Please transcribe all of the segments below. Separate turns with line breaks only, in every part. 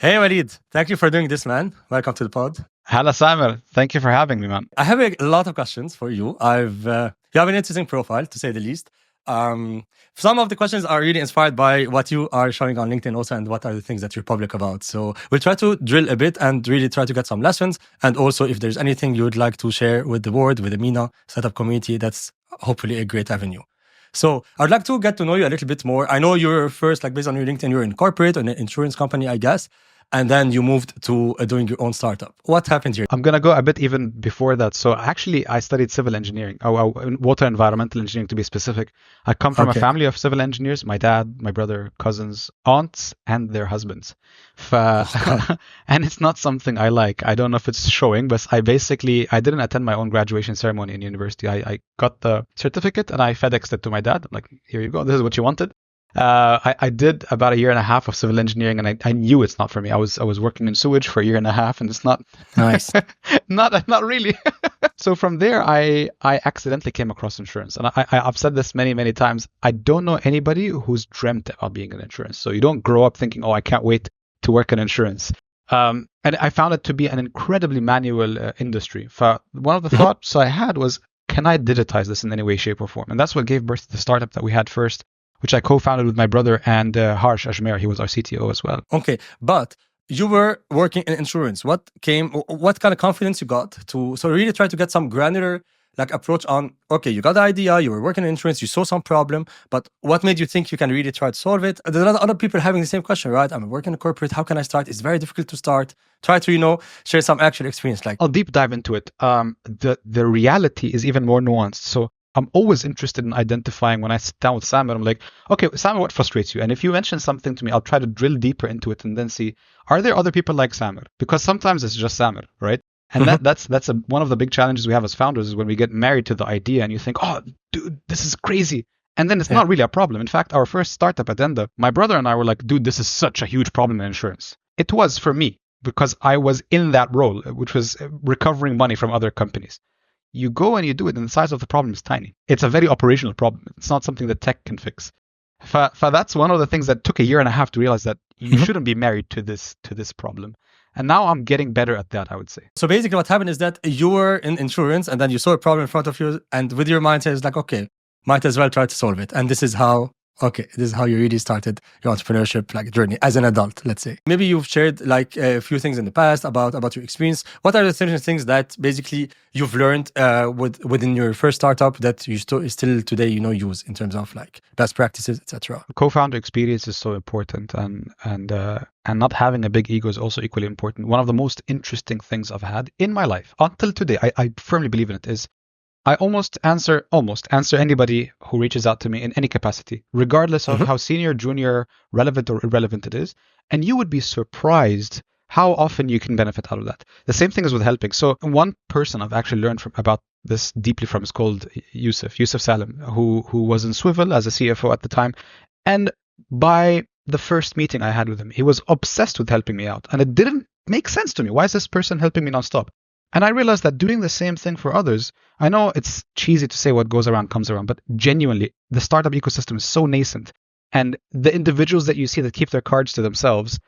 Hey, Walid. Thank you for doing this, man. Welcome to the pod.
Hello, Samuel. Thank you for having me, man.
I have a lot of questions for you. You have an interesting profile, to say the least. Some of the questions are really inspired by what you are showing on LinkedIn also, and what are the things that you're public about. So we'll try to drill a bit and really try to get some lessons. And also, if there's anything you would like to share with the board, with the MENA startup community, that's hopefully a great avenue. So I'd like to get to know you a little bit more. I know you're first, like based on your LinkedIn, you're in corporate or an insurance company, I guess. And then you moved to doing your own startup. What happened here?
I'm going to go a bit even before that. So actually, I studied civil engineering, water environmental engineering to be specific. I come from a family of civil engineers. My dad, my brother, cousins, aunts, and their husbands. And it's not something I like. I don't know if it's showing, but I didn't attend my own graduation ceremony in university. I got the certificate and I FedExed it to my dad. I'm like, here you go. This is what you wanted. I did about a year and a half of civil engineering, and I knew it's not for me. I was working in sewage for a year and a half, and it's not
nice.
not really. So from there, I accidentally came across insurance, and I've said this many times. I don't know anybody who's dreamt about being in insurance. So you don't grow up thinking, oh, I can't wait to work in insurance. And I found it to be an incredibly manual industry. One of the thoughts I had was, can I digitize this in any way, shape, or form? And that's what gave birth to the startup that we had first, which I co-founded with my brother and Harsh Ajmer. He was our CTO as well.
Okay, but you were working in insurance. What kind of confidence you got to really try to get some granular approach on, okay, you got the idea, you were working in insurance, you saw some problem, but what made you think you can really try to solve it? There's a lot of other people having the same question, right? I'm working in corporate, how can I start? It's very difficult to start. Try to, share some actual experience.
I'll deep dive into it. The reality is even more nuanced. So I'm always interested in identifying when I sit down with Samuel. I'm like, okay, Samuel, what frustrates you? And if you mention something to me, I'll try to drill deeper into it and then see, are there other people like Samuel? Because sometimes it's just Samuel, right? And that's one of the big challenges we have as founders is when we get married to the idea and you think, oh, dude, this is crazy. And then it's not really a problem. In fact, our first startup, Addenda, my brother and I were like, dude, this is such a huge problem in insurance. It was for me because I was in that role, which was recovering money from other companies. You go and you do it, and the size of the problem is tiny. It's a very operational problem. It's not something that tech can fix. That's one of the things that took a year and a half to realize that you shouldn't be married to this problem. And now I'm getting better at that, I would say.
So basically what happened is that you were in insurance and then you saw a problem in front of you, and with your mindset it's like, okay, might as well try to solve it. And this is how you really started your entrepreneurship journey as an adult, let's say. Maybe you've shared a few things in the past about your experience. What are the things that basically you've learned within your first startup that you still today use in terms of best practices, etc.?
Co-founder experience is so important, and not having a big ego is also equally important. One of the most interesting things I've had in my life until today, I firmly believe in it, is I almost answer anybody who reaches out to me in any capacity, regardless of how senior, junior, relevant or irrelevant it is. And you would be surprised how often you can benefit out of that. The same thing is with helping. So one person I've actually learned about this deeply from is called Yusuf Salim, who was in Swivel as a CFO at the time. And by the first meeting I had with him, he was obsessed with helping me out. And it didn't make sense to me. Why is this person helping me nonstop? And I realized that doing the same thing for others, I know it's cheesy to say what goes around comes around, but genuinely, the startup ecosystem is so nascent. And the individuals that you see that keep their cards to themselves,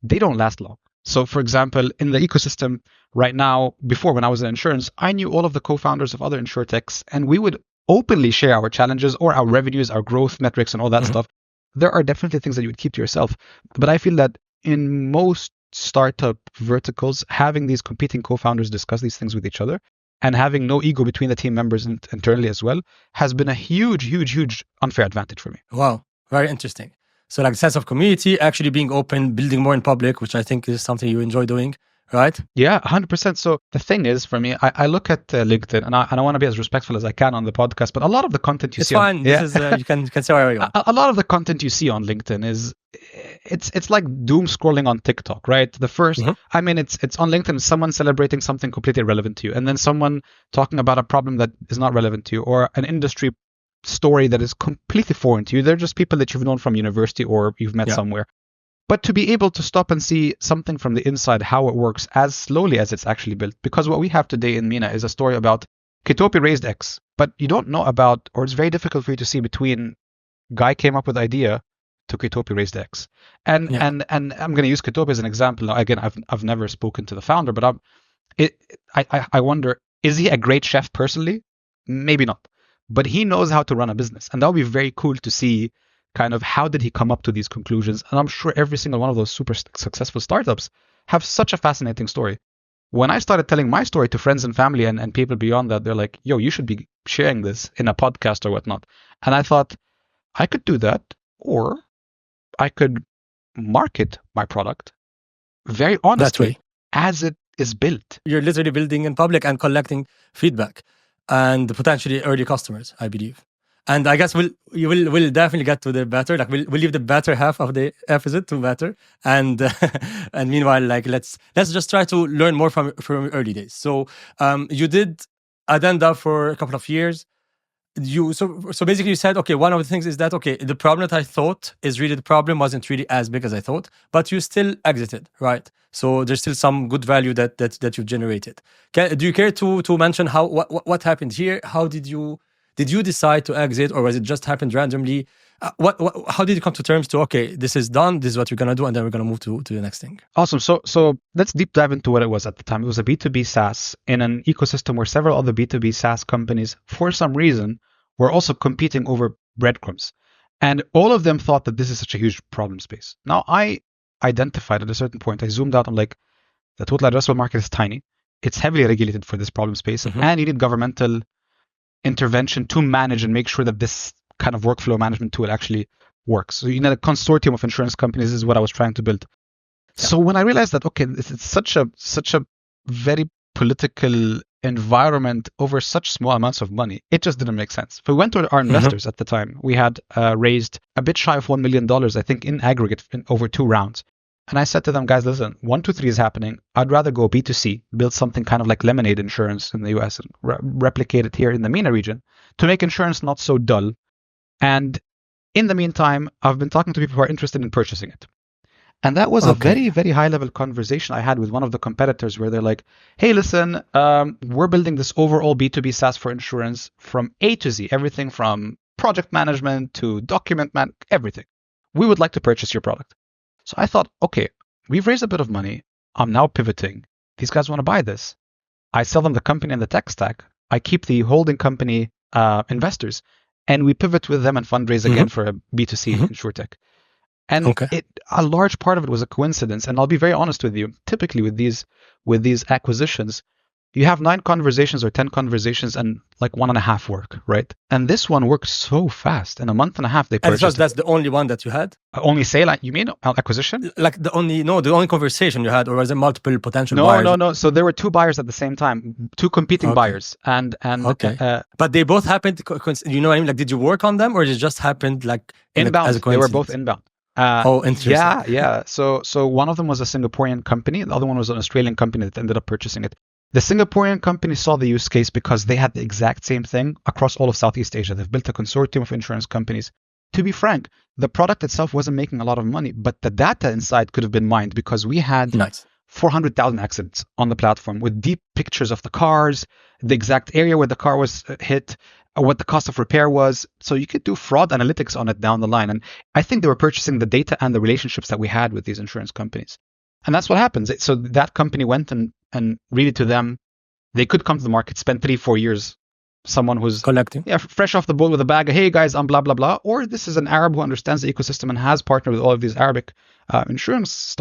they don't last long. So for example, in the ecosystem right now, before when I was in insurance, I knew all of the co-founders of other insurtechs, and we would openly share our challenges or our revenues, our growth metrics and all that stuff. There are definitely things that you would keep to yourself. But I feel that in most startup verticals, having these competing co-founders discuss these things with each other and having no ego between the team members internally as well has been a huge unfair advantage for me.
Wow, very interesting. So the sense of community, actually being open, building more in public, which I think is something you enjoy doing, right?
Yeah, 100%. So the thing is, for me, I look at LinkedIn, and I want to be as respectful as I can on the podcast, but a lot of the content you see...
It's fine. This is, you can say where you go.
A lot of the content you see on LinkedIn is... It's like doom scrolling on TikTok, right? The first, I mean, it's on LinkedIn, someone celebrating something completely irrelevant to you, and then someone talking about a problem that is not relevant to you, or an industry story that is completely foreign to you. They're just people that you've known from university or you've met somewhere. But to be able to stop and see something from the inside, how it works as slowly as it's actually built. Because what we have today in MENA is a story about Kitopi raised X, but you don't know about, or it's very difficult for you to see between guy came up with idea to Kitopia raised X. And I'm going to use Kitopia as an example. Now, again, I've never spoken to the founder, but I wonder, is he a great chef personally? Maybe not. But he knows how to run a business. And that would be very cool to see kind of how did he come up to these conclusions. And I'm sure every single one of those super successful startups have such a fascinating story. When I started telling my story to friends and family and people beyond that, they're like, yo, you should be sharing this in a podcast or whatnot. And I thought, I could do that, or I could market my product very honestly as it is built.
You're literally building in public and collecting feedback and potentially early customers, I believe. And I guess we'll definitely get to the better. Like we'll leave the better half of the episode to better. And and meanwhile, like let's just try to learn more from early days. So you did Addenda for a couple of years. So basically you said, okay, one of the things is that, okay, the problem that I thought is really the problem wasn't really as big as I thought, but you still exited, right? So there's still some good value that you've generated. Do you care to mention what happened here? How did you decide to exit, or was it just happened randomly? How did you come to terms to, okay, this is done, this is what we're going to do, and then we're going to move to the next thing?
Awesome. So let's deep dive into what it was at the time. It was a B2B SaaS in an ecosystem where several other B2B SaaS companies, for some reason, were also competing over breadcrumbs. And all of them thought that this is such a huge problem space. Now, I identified at a certain point, I zoomed out, I'm like, the total addressable market is tiny. It's heavily regulated for this problem space. And you need governmental intervention to manage and make sure that this kind of workflow management tool actually works. So you need a consortium of insurance companies is what I was trying to build. Yeah. So when I realized that, okay, it's such a very political environment over such small amounts of money, it just didn't make sense. So we went to our investors at the time. We had raised a bit shy of $1 million, I think, in aggregate over 2 rounds. And I said to them, guys, listen, 1, 2, 3 is happening. I'd rather go B2C, build something kind of like Lemonade Insurance in the US and replicate it here in the MENA region to make insurance not so dull. And in the meantime, I've been talking to people who are interested in purchasing it. And that was a very, very high level conversation I had with one of the competitors where they're like, hey, listen, we're building this overall B2B SaaS for insurance from A to Z, everything from project management to document everything. We would like to purchase your product. So I thought, okay, we've raised a bit of money. I'm now pivoting. These guys want to buy this. I sell them the company and the tech stack. I keep the holding company investors, and we pivot with them and fundraise again for a B2C insurtech. And a large part of it was a coincidence. And I'll be very honest with you. Typically with these acquisitions, you have 9 conversations or 10 conversations and like 1.5 work, right? And this one worked so fast. In a month and a half, they purchased.
And that's the only one that you had?
Only sale, you mean acquisition?
Like the only conversation you had, or was there multiple potential buyers?
No. So there were 2 buyers at the same time, 2 competing buyers, and
but they both happened. You know what I mean? Like, did you work on them, or it just happened like
inbound?
As a coincidence?
They were both inbound.
Interesting.
Yeah. So one of them was a Singaporean company. The other one was an Australian company that ended up purchasing it. The Singaporean company saw the use case because they had the exact same thing across all of Southeast Asia. They've built a consortium of insurance companies. To be frank, the product itself wasn't making a lot of money, but the data inside could have been mined because we had 400,000 accidents on the platform with deep pictures of the cars, the exact area where the car was hit, what the cost of repair was. So you could do fraud analytics on it down the line. And I think they were purchasing the data and the relationships that we had with these insurance companies. And that's what happens. So that company went and really to them, they could come to the market, spend 3-4 years, someone who's
collecting,
fresh off the boat with a bag of, hey guys, I'm blah, blah, blah. Or this is an Arab who understands the ecosystem and has partnered with all of these Arabic insurance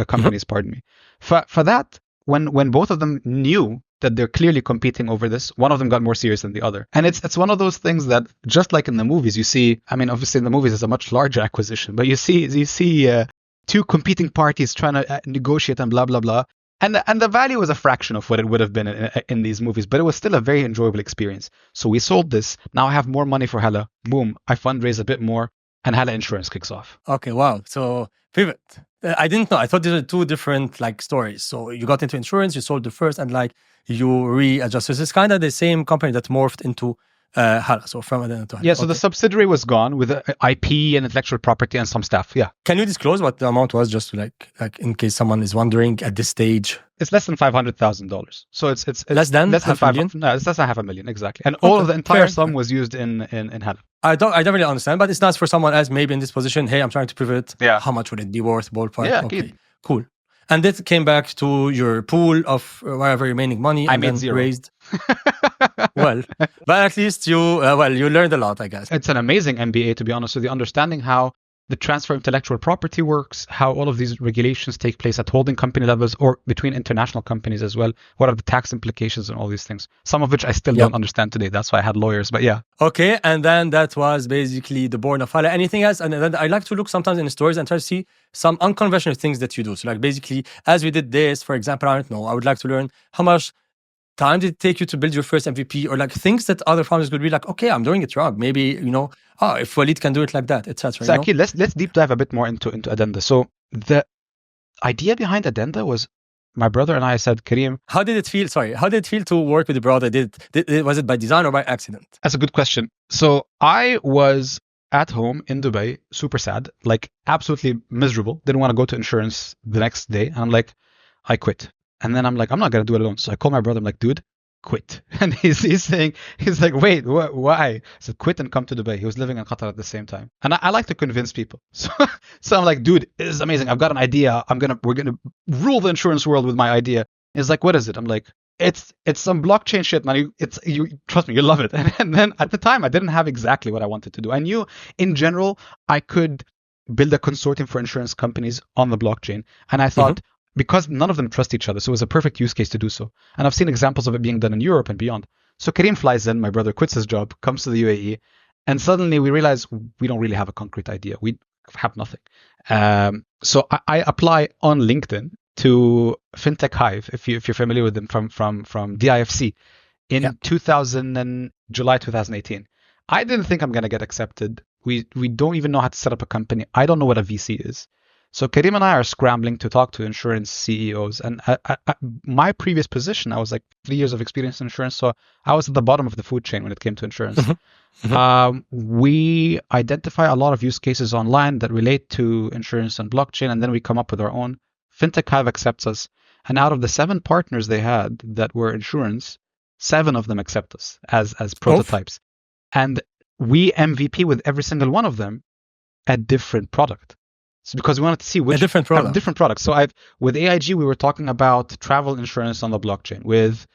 companies, pardon me. For that, when both of them knew that they're clearly competing over this, one of them got more serious than the other. And it's one of those things that, just like in the movies, you see, I mean, obviously in the movies it's a much larger acquisition, but you see 2 competing parties trying to negotiate and blah, blah, blah. And the value was a fraction of what it would have been in these movies, but it was still a very enjoyable experience. So we sold this. Now I have more money for Hala. Boom. I fundraise a bit more and Hala Insurance kicks off.
Okay, wow. So pivot. I didn't know. I thought these were 2 different like stories. So you got into insurance, you sold the first, and like you readjusted. So it's kind of the same company that morphed into Hala. So from Addenda to Hala.
Yeah, so the subsidiary was gone with the IP and intellectual property and some staff. Yeah.
Can you disclose what the amount was, just to like in case someone is wondering at this stage?
It's less than $500,000. So it's
Less than
$500,000. No, it's less than $500,000 exactly. And all of the entire sum was used in Hala.
I don't really understand, but it's nice for someone else maybe in this position. Hey, I'm trying to pivot.
Yeah.
How much would it be worth? Ballpark.
Yeah.
Okay. Cool. And that came back to your pool of whatever remaining money.
I made zero.
Raised. Well, but at least you learned a lot, I guess.
It's an amazing MBA, to be honest with you, understanding how the transfer of intellectual property works, how all of these regulations take place at holding company levels or between international companies as well. What are the tax implications and all these things? Some of which I still don't understand today. That's why I had lawyers, but yeah.
Okay, and then that was basically the born of Hala. Anything else? And then I like to look sometimes in the stories and try to see some unconventional things that you do. So like basically, as we did this, for example, I don't know, I would like to learn how much time did it take you to build your first MVP, or like things that other founders would be like, okay, I'm doing it wrong. Maybe, if Walid can do it like that, etc.
So actually, let's deep dive a bit more into Addenda. So the idea behind Addenda was my brother and I said, Kareem.
How did it feel? Sorry, how did it feel to work with your brother? Was it by design or by accident?
That's a good question. So I was at home in Dubai, super sad, like absolutely miserable. Didn't want to go to insurance the next day. And I'm like, I quit. And then I'm like, I'm not going to do it alone. So I call my brother. I'm like, dude, quit. And he's like, wait, why? I said, quit and come to Dubai. He was living in Qatar at the same time. And I like to convince people. So I'm like, dude, this is amazing. I've got an idea. We're going to rule the insurance world with my idea. He's like, what is it? I'm like, it's some blockchain shit, man. You trust me, you love it. And then at the time, I didn't have exactly what I wanted to do. I knew in general, I could build a consortium for insurance companies on the blockchain. And I thought, because none of them trust each other. So it was a perfect use case to do so. And I've seen examples of it being done in Europe and beyond. So Kareem flies in, my brother quits his job, comes to the UAE, and suddenly we realize we don't really have a concrete idea. We have nothing. So I apply on LinkedIn to FinTech Hive, if you're familiar with them from DIFC in July 2018. I didn't think I'm going to get accepted. We don't even know how to set up a company. I don't know what a VC is. So Kareem and I are scrambling to talk to insurance CEOs. And my previous position, I was like 3 years of experience in insurance. So I was at the bottom of the food chain when it came to insurance. We identify a lot of use cases online that relate to insurance and blockchain. And then we come up with our own. FinTech Hive accepts us. And out of the 7 partners they had that were insurance, 7 of them accept us as prototypes. And we MVP with every single one of them a different product. So because we wanted to see which
different products.
So with AIG, we were talking about travel insurance on the blockchain. With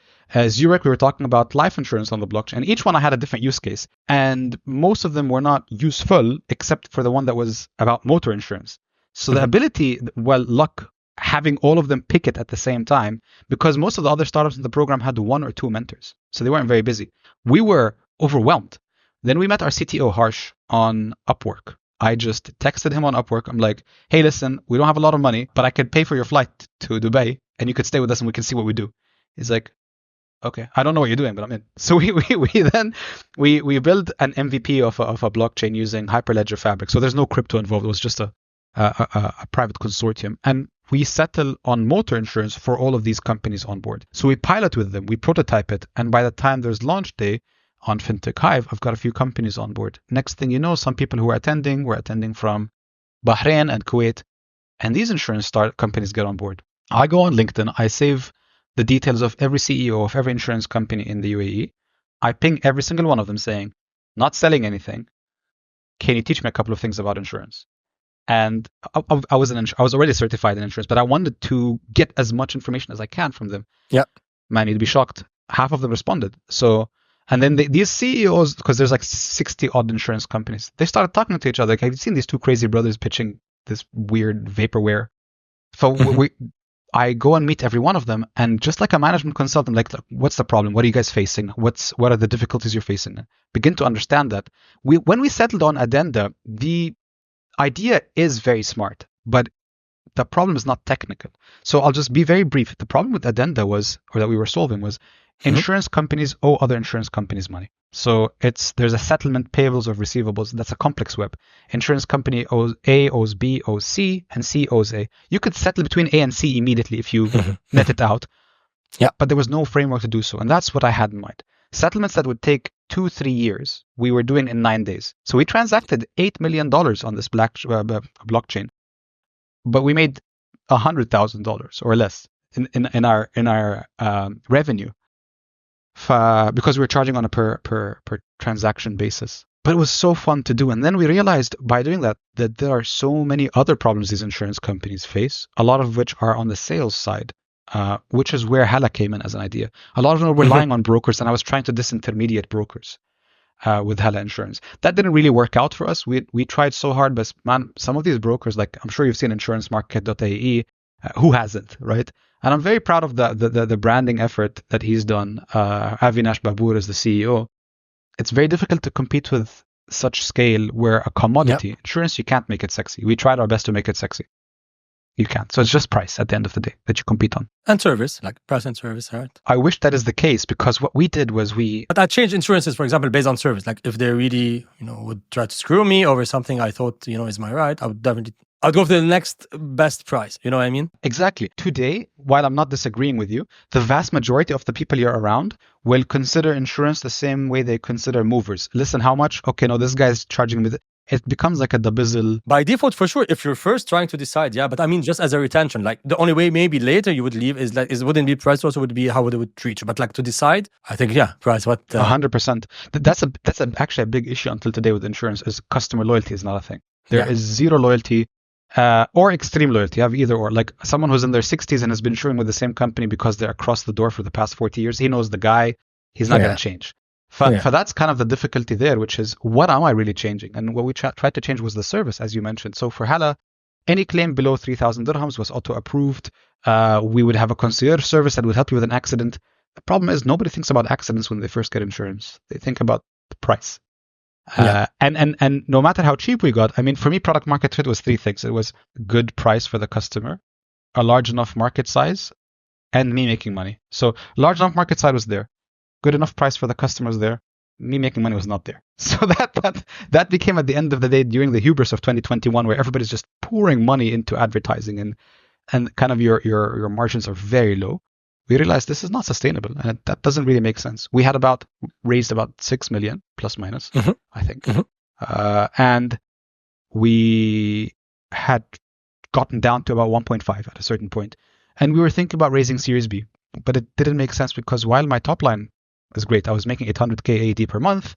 Zurich, we were talking about life insurance on the blockchain. And each one I had a different use case. And most of them were not useful, except for the one that was about motor insurance. So the ability, luck, having all of them pick it at the same time, because most of the other startups in the program had 1 or 2 mentors. So they weren't very busy. We were overwhelmed. Then we met our CTO, Harsh, on Upwork. I just texted him on Upwork. I'm like, hey, listen, we don't have a lot of money, but I could pay for your flight to Dubai and you could stay with us and we can see what we do. He's like, okay, I don't know what you're doing, but I'm in. So we built an MVP of a blockchain using Hyperledger Fabric. So there's no crypto involved. It was just a private consortium. And we settle on motor insurance for all of these companies on board. So we pilot with them, we prototype it. And by the time there's launch day, on FinTech Hive, I've got a few companies on board. Next thing you know, some people who were attending from Bahrain and Kuwait, and these insurance companies get on board. I go on LinkedIn, I save the details of every CEO of every insurance company in the UAE. I ping every single one of them saying, not selling anything. Can you teach me a couple of things about insurance? And I was already certified in insurance, but I wanted to get as much information as I can from them.
Yeah.
Man, you'd be shocked. Half of them responded. And then these CEOs, because there's like 60 odd insurance companies, they started talking to each other. Like, have you seen these 2 crazy brothers pitching this weird vaporware? So I go and meet every one of them, and just like a management consultant, like, what's the problem? What are you guys facing? What are the difficulties you're facing? Begin to understand that. When we settled on Addenda, the idea is very smart, but the problem is not technical. So I'll just be very brief. The problem with Addenda that we were solving was, insurance companies owe other insurance companies money. So there's a settlement, payables of receivables. That's a complex web. Insurance company owes A, owes B, owes C, and C owes A. You could settle between A and C immediately if you net it out.
Yeah.
But there was no framework to do so. And that's what I had in mind. Settlements that would take 2-3 years, we were doing in 9 days. So we transacted $8 million on this blockchain, but we made $100,000 or less in our revenue, because we were charging on a per transaction basis. But it was so fun to do. And then we realized by doing that there are so many other problems these insurance companies face, a lot of which are on the sales side, which is where Hala came in as an idea. A lot of them were relying on brokers, and I was trying to disintermediate brokers with Hala Insurance. That didn't really work out for us. We tried so hard, but man, some of these brokers, like I'm sure you've seen insurancemarket.ae, who hasn't, right? And I'm very proud of the branding effort that he's done. Avinash Babur is the CEO. It's very difficult to compete with such scale where a commodity, insurance, you can't make it sexy. We tried our best to make it sexy. You can't. So it's just price at the end of the day that you compete on.
And service, like price and service, right?
I wish that is the case, because what we did was
But I changed insurances, for example, based on service. Like if they really, would try to screw me over something I thought, is my right, I would definitely, I'd go for the next best price. You know what I mean?
Exactly. Today, while I'm not disagreeing with you, the vast majority of the people you're around will consider insurance the same way they consider movers. Listen, how much? Okay, no, this guy's charging me. It becomes like a double.
By default, for sure, if you're first trying to decide, yeah. But I mean, just as a retention, like the only way maybe later you would leave is wouldn't be price, also would be how they would treat you. But like to decide, I think, price.
100%. That's actually a big issue until today with insurance, is customer loyalty is not a thing. There is zero loyalty. Or extreme loyalty. You have either or. Like someone who's in their 60s and has been insuring with the same company because they're across the door for the past 40 years. He knows the guy. He's not going to change. For that's kind of the difficulty there, which is, what am I really changing? And what we tried to change was the service, as you mentioned. So for Hala, any claim below 3,000 dirhams was auto-approved. We would have a concierge service that would help you with an accident. The problem is nobody thinks about accidents when they first get insurance. They think about the price. And no matter how cheap we got, I mean, for me, product market fit was 3 things. It was good price for the customer, a large enough market size, and me making money. So large enough market size was there, good enough price for the customers there. Me making money was not there. So that became, at the end of the day, during the hubris of 2021, where everybody's just pouring money into advertising and kind of your margins are very low. We realized this is not sustainable, and that doesn't really make sense. We had raised about 6 million plus minus, I think, and we had gotten down to about 1.5 at a certain point, and we were thinking about raising Series B, but it didn't make sense, because while my top line is great, I was making 800k AED per month,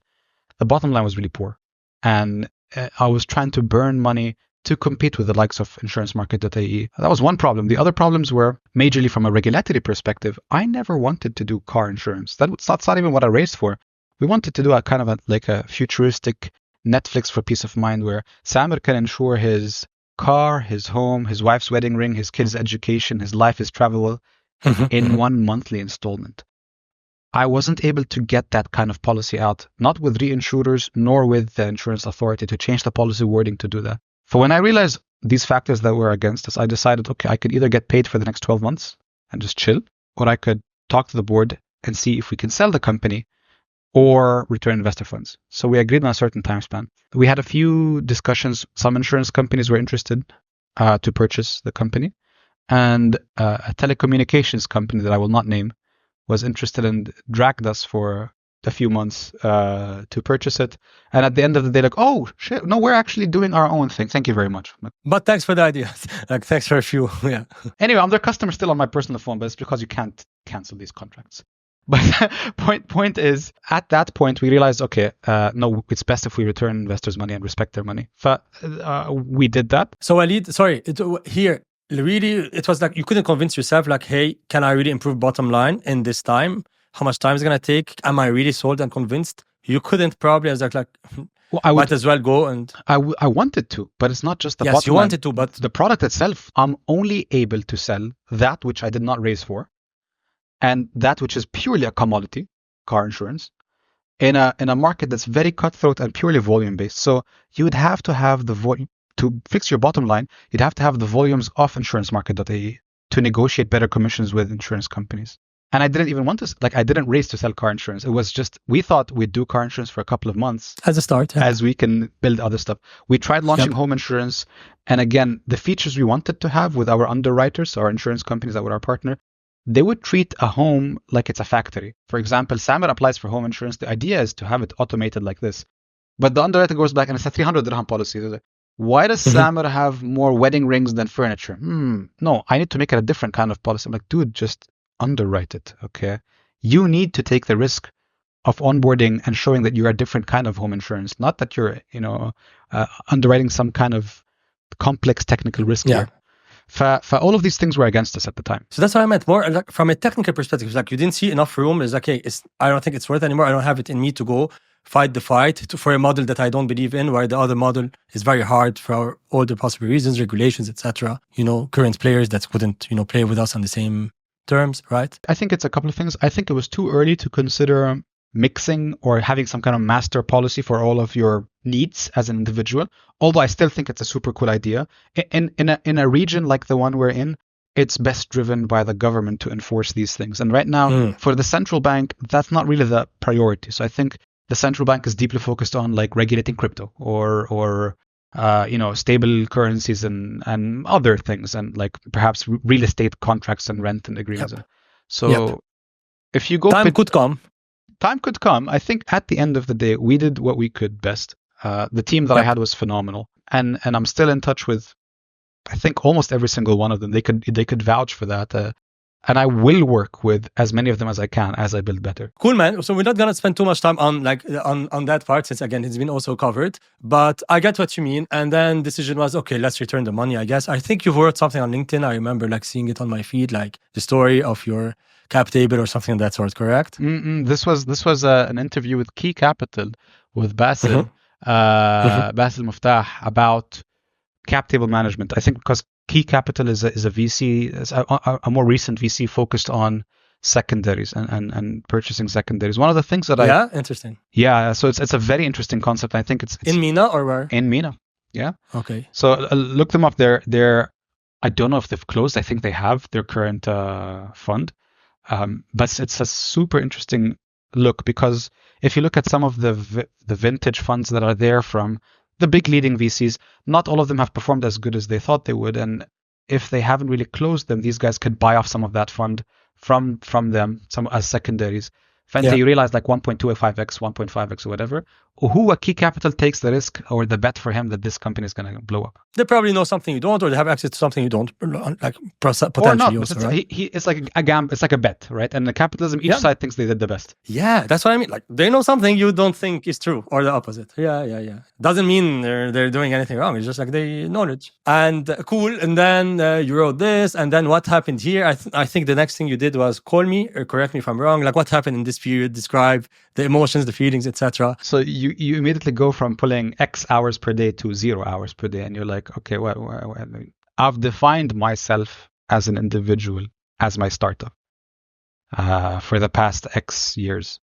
the bottom line was really poor, and I was trying to burn money to compete with the likes of insurancemarket.ae. That was one problem. The other problems were majorly from a regulatory perspective. I never wanted to do car insurance. That's not even what I raised for. We wanted to do a kind of a futuristic Netflix for peace of mind, where Samer can insure his car, his home, his wife's wedding ring, his kids' education, his life, his travel in one monthly installment. I wasn't able to get that kind of policy out, not with reinsurers nor with the insurance authority, to change the policy wording to do that. For when I realized these factors that were against us, I decided, okay, I could either get paid for the next 12 months and just chill, or I could talk to the board and see if we can sell the company or return investor funds. So we agreed on a certain time span. We had a few discussions. Some insurance companies were interested to purchase the company, and a telecommunications company that I will not name was interested and dragged us for a few months to purchase it. And at the end of the day, like, oh shit, no, we're actually doing our own thing. Thank you very much.
But thanks for the idea. Like, thanks for a few. Yeah.
Anyway, I'm their customer still on my personal phone, but it's because you can't cancel these contracts. But point is, at that point, we realized, okay, no, it's best if we return investors' money and respect their money. But we did that.
So Walid, sorry, here, really, it was like you couldn't convince yourself, like, hey, can I really improve bottom line in this time? How much time is it going to take? Am I really sold and convinced? You couldn't probably, as well, I might as well go and...
I wanted to, but it's not just the bottom line.
Yes, you wanted to, but...
The product itself, I'm only able to sell that which I did not raise for, and that which is purely a commodity, car insurance, in a market that's very cutthroat and purely volume-based. So you would have to have the volume... To fix your bottom line, you'd have to have the volumes of insurancemarket.ae to negotiate better commissions with insurance companies. And I didn't even want to, I didn't raise to sell car insurance. It was just, we thought we'd do car insurance for a couple of months.
As a start, yeah.
As we can build other stuff. We tried launching home insurance. And again, the features we wanted to have with our underwriters, our insurance companies that were our partner, they would treat a home like it's a factory. For example, Samer applies for home insurance. The idea is to have it automated like this. But the underwriter goes back and it's a 300 dirham policy. They're like, why does Samer have more wedding rings than furniture? No, I need to make it a different kind of policy. I'm like, dude, just underwrite it, okay? You need to take the risk of onboarding and showing that you're a different kind of home insurance, not that you're, underwriting some kind of complex technical risk here. All of these things were against us at the time.
So that's what I meant. More like from a technical perspective, like you didn't see enough room. It's like, hey, I don't think it's worth it anymore. I don't have it in me to go fight the fight for a model that I don't believe in, where the other model is very hard for all the possible reasons, regulations, etc. Current players that couldn't, play with us on the same terms, right?
I think it's a couple of things. I think it was too early to consider mixing or having some kind of master policy for all of your needs as an individual. Although I still think it's a super cool idea. In a region like the one we're in, it's best driven by the government to enforce these things. And right now, for the central bank, that's not really the priority. So I think the central bank is deeply focused on like regulating crypto or stable currencies and other things, and like perhaps real estate contracts and rent and agreements. Yep. So if you go,
time could come.
Time could come. I think at the end of the day, we did what we could best. The team that I had was phenomenal, and I'm still in touch with, I think, almost every single one of them. They could vouch for that. And I will work with as many of them as I can as I build better.
Cool, man. So we're not gonna spend too much time on that part, since again it's been also covered. But I get what you mean. And then decision was, okay, let's return the money. I guess I think you wrote something on LinkedIn. I remember like seeing it on my feed, like the story of your cap table or something of that sort. Correct?
This was an interview with Key Capital with Basil Basil Muftah about cap table management. I think because Key Capital is a VC, a more recent VC focused on secondaries and purchasing secondaries. One of the things that
interesting.
Yeah, so it's a very interesting concept. I think it's
in MENA or where?
In MENA. Yeah.
Okay.
So look them up. They're I don't know if they've closed. I think they have their current fund, but it's a super interesting look, because if you look at some of the vintage funds that are there from the big leading VCs, not all of them have performed as good as they thought they would. And if they haven't really closed them, these guys could buy off some of that fund from them, some as secondaries. You realize like 1.25x, 1.5x or whatever, who a Key Capital takes the risk or the bet for him that this company is going to blow up.
They probably know something you don't, or they have access to something you don't, like potentially.
Or not.
Also,
right? It's like a gamble. It's like a bet, right? And the capitalism, each side thinks they did the best.
Yeah, that's what I mean. Like they know something you don't think is true, or the opposite. Yeah. Doesn't mean they're doing anything wrong. It's just like they knowledge. And cool. And then you wrote this, and then what happened here? I think the next thing you did was call me or correct me if I'm wrong. Like what happened in this period? Describe the emotions, the feelings, etc.
So you immediately go from pulling X hours per day to 0 hours per day, and you're like, okay, what? I've defined myself as an individual as my startup for the past X years.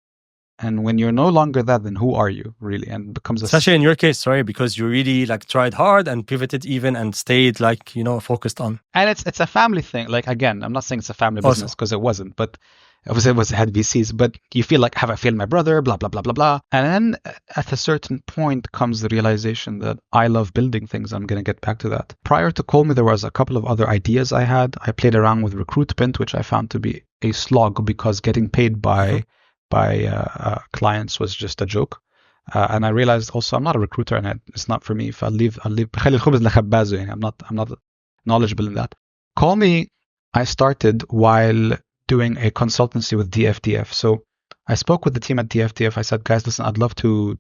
And when you're no longer that, then who are you really? And it becomes
especially in your case, sorry, because you really like tried hard and pivoted even and stayed like, focused on.
And it's a family thing. Like, again, I'm not saying it's a family business, because it wasn't, but it had VCs, but you feel like, have I failed my brother? Blah, blah, blah, blah, blah. And then at a certain point comes the realization that I love building things. I'm going to get back to that. Prior to Call Me, there was a couple of other ideas I had. I played around with Recruitment, which I found to be a slog, because getting paid by clients was just a joke. And I realized also I'm not a recruiter, and it's not for me. If I'll leave. I'm not knowledgeable in that. Call Me, I started while doing a consultancy with DFDF. So I spoke with the team at DFDF. I said, guys, listen, I'd love to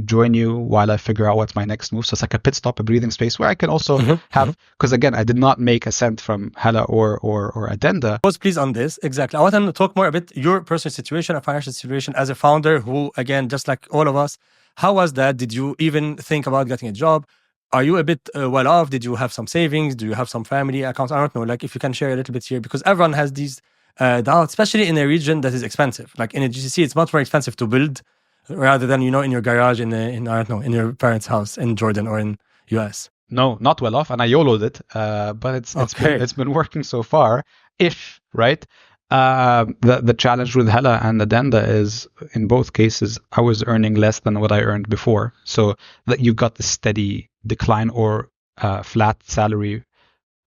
join you while I figure out what's my next move. So it's like a pit stop, a breathing space where I can also have, because again, I did not make a cent from Hella or Addenda.
Pause please on this. Exactly. I want to talk more about your personal situation, a financial situation as a founder who, again, just like all of us, how was that? Did you even think about getting a job? Are you a bit well off? Did you have some savings? Do you have some family accounts? I don't know. Like if you can share a little bit here, because everyone has these doubts, especially in a region that is expensive. Like in a GCC, it's much more expensive to build rather than, in your garage in I don't know, in your parents' house in Jordan or in US.
No, not well off. And I YOLO'd it, but it's been working so far. Right? The challenge with Hella and Addenda is, in both cases, I was earning less than what I earned before. So that you got the steady decline or flat salary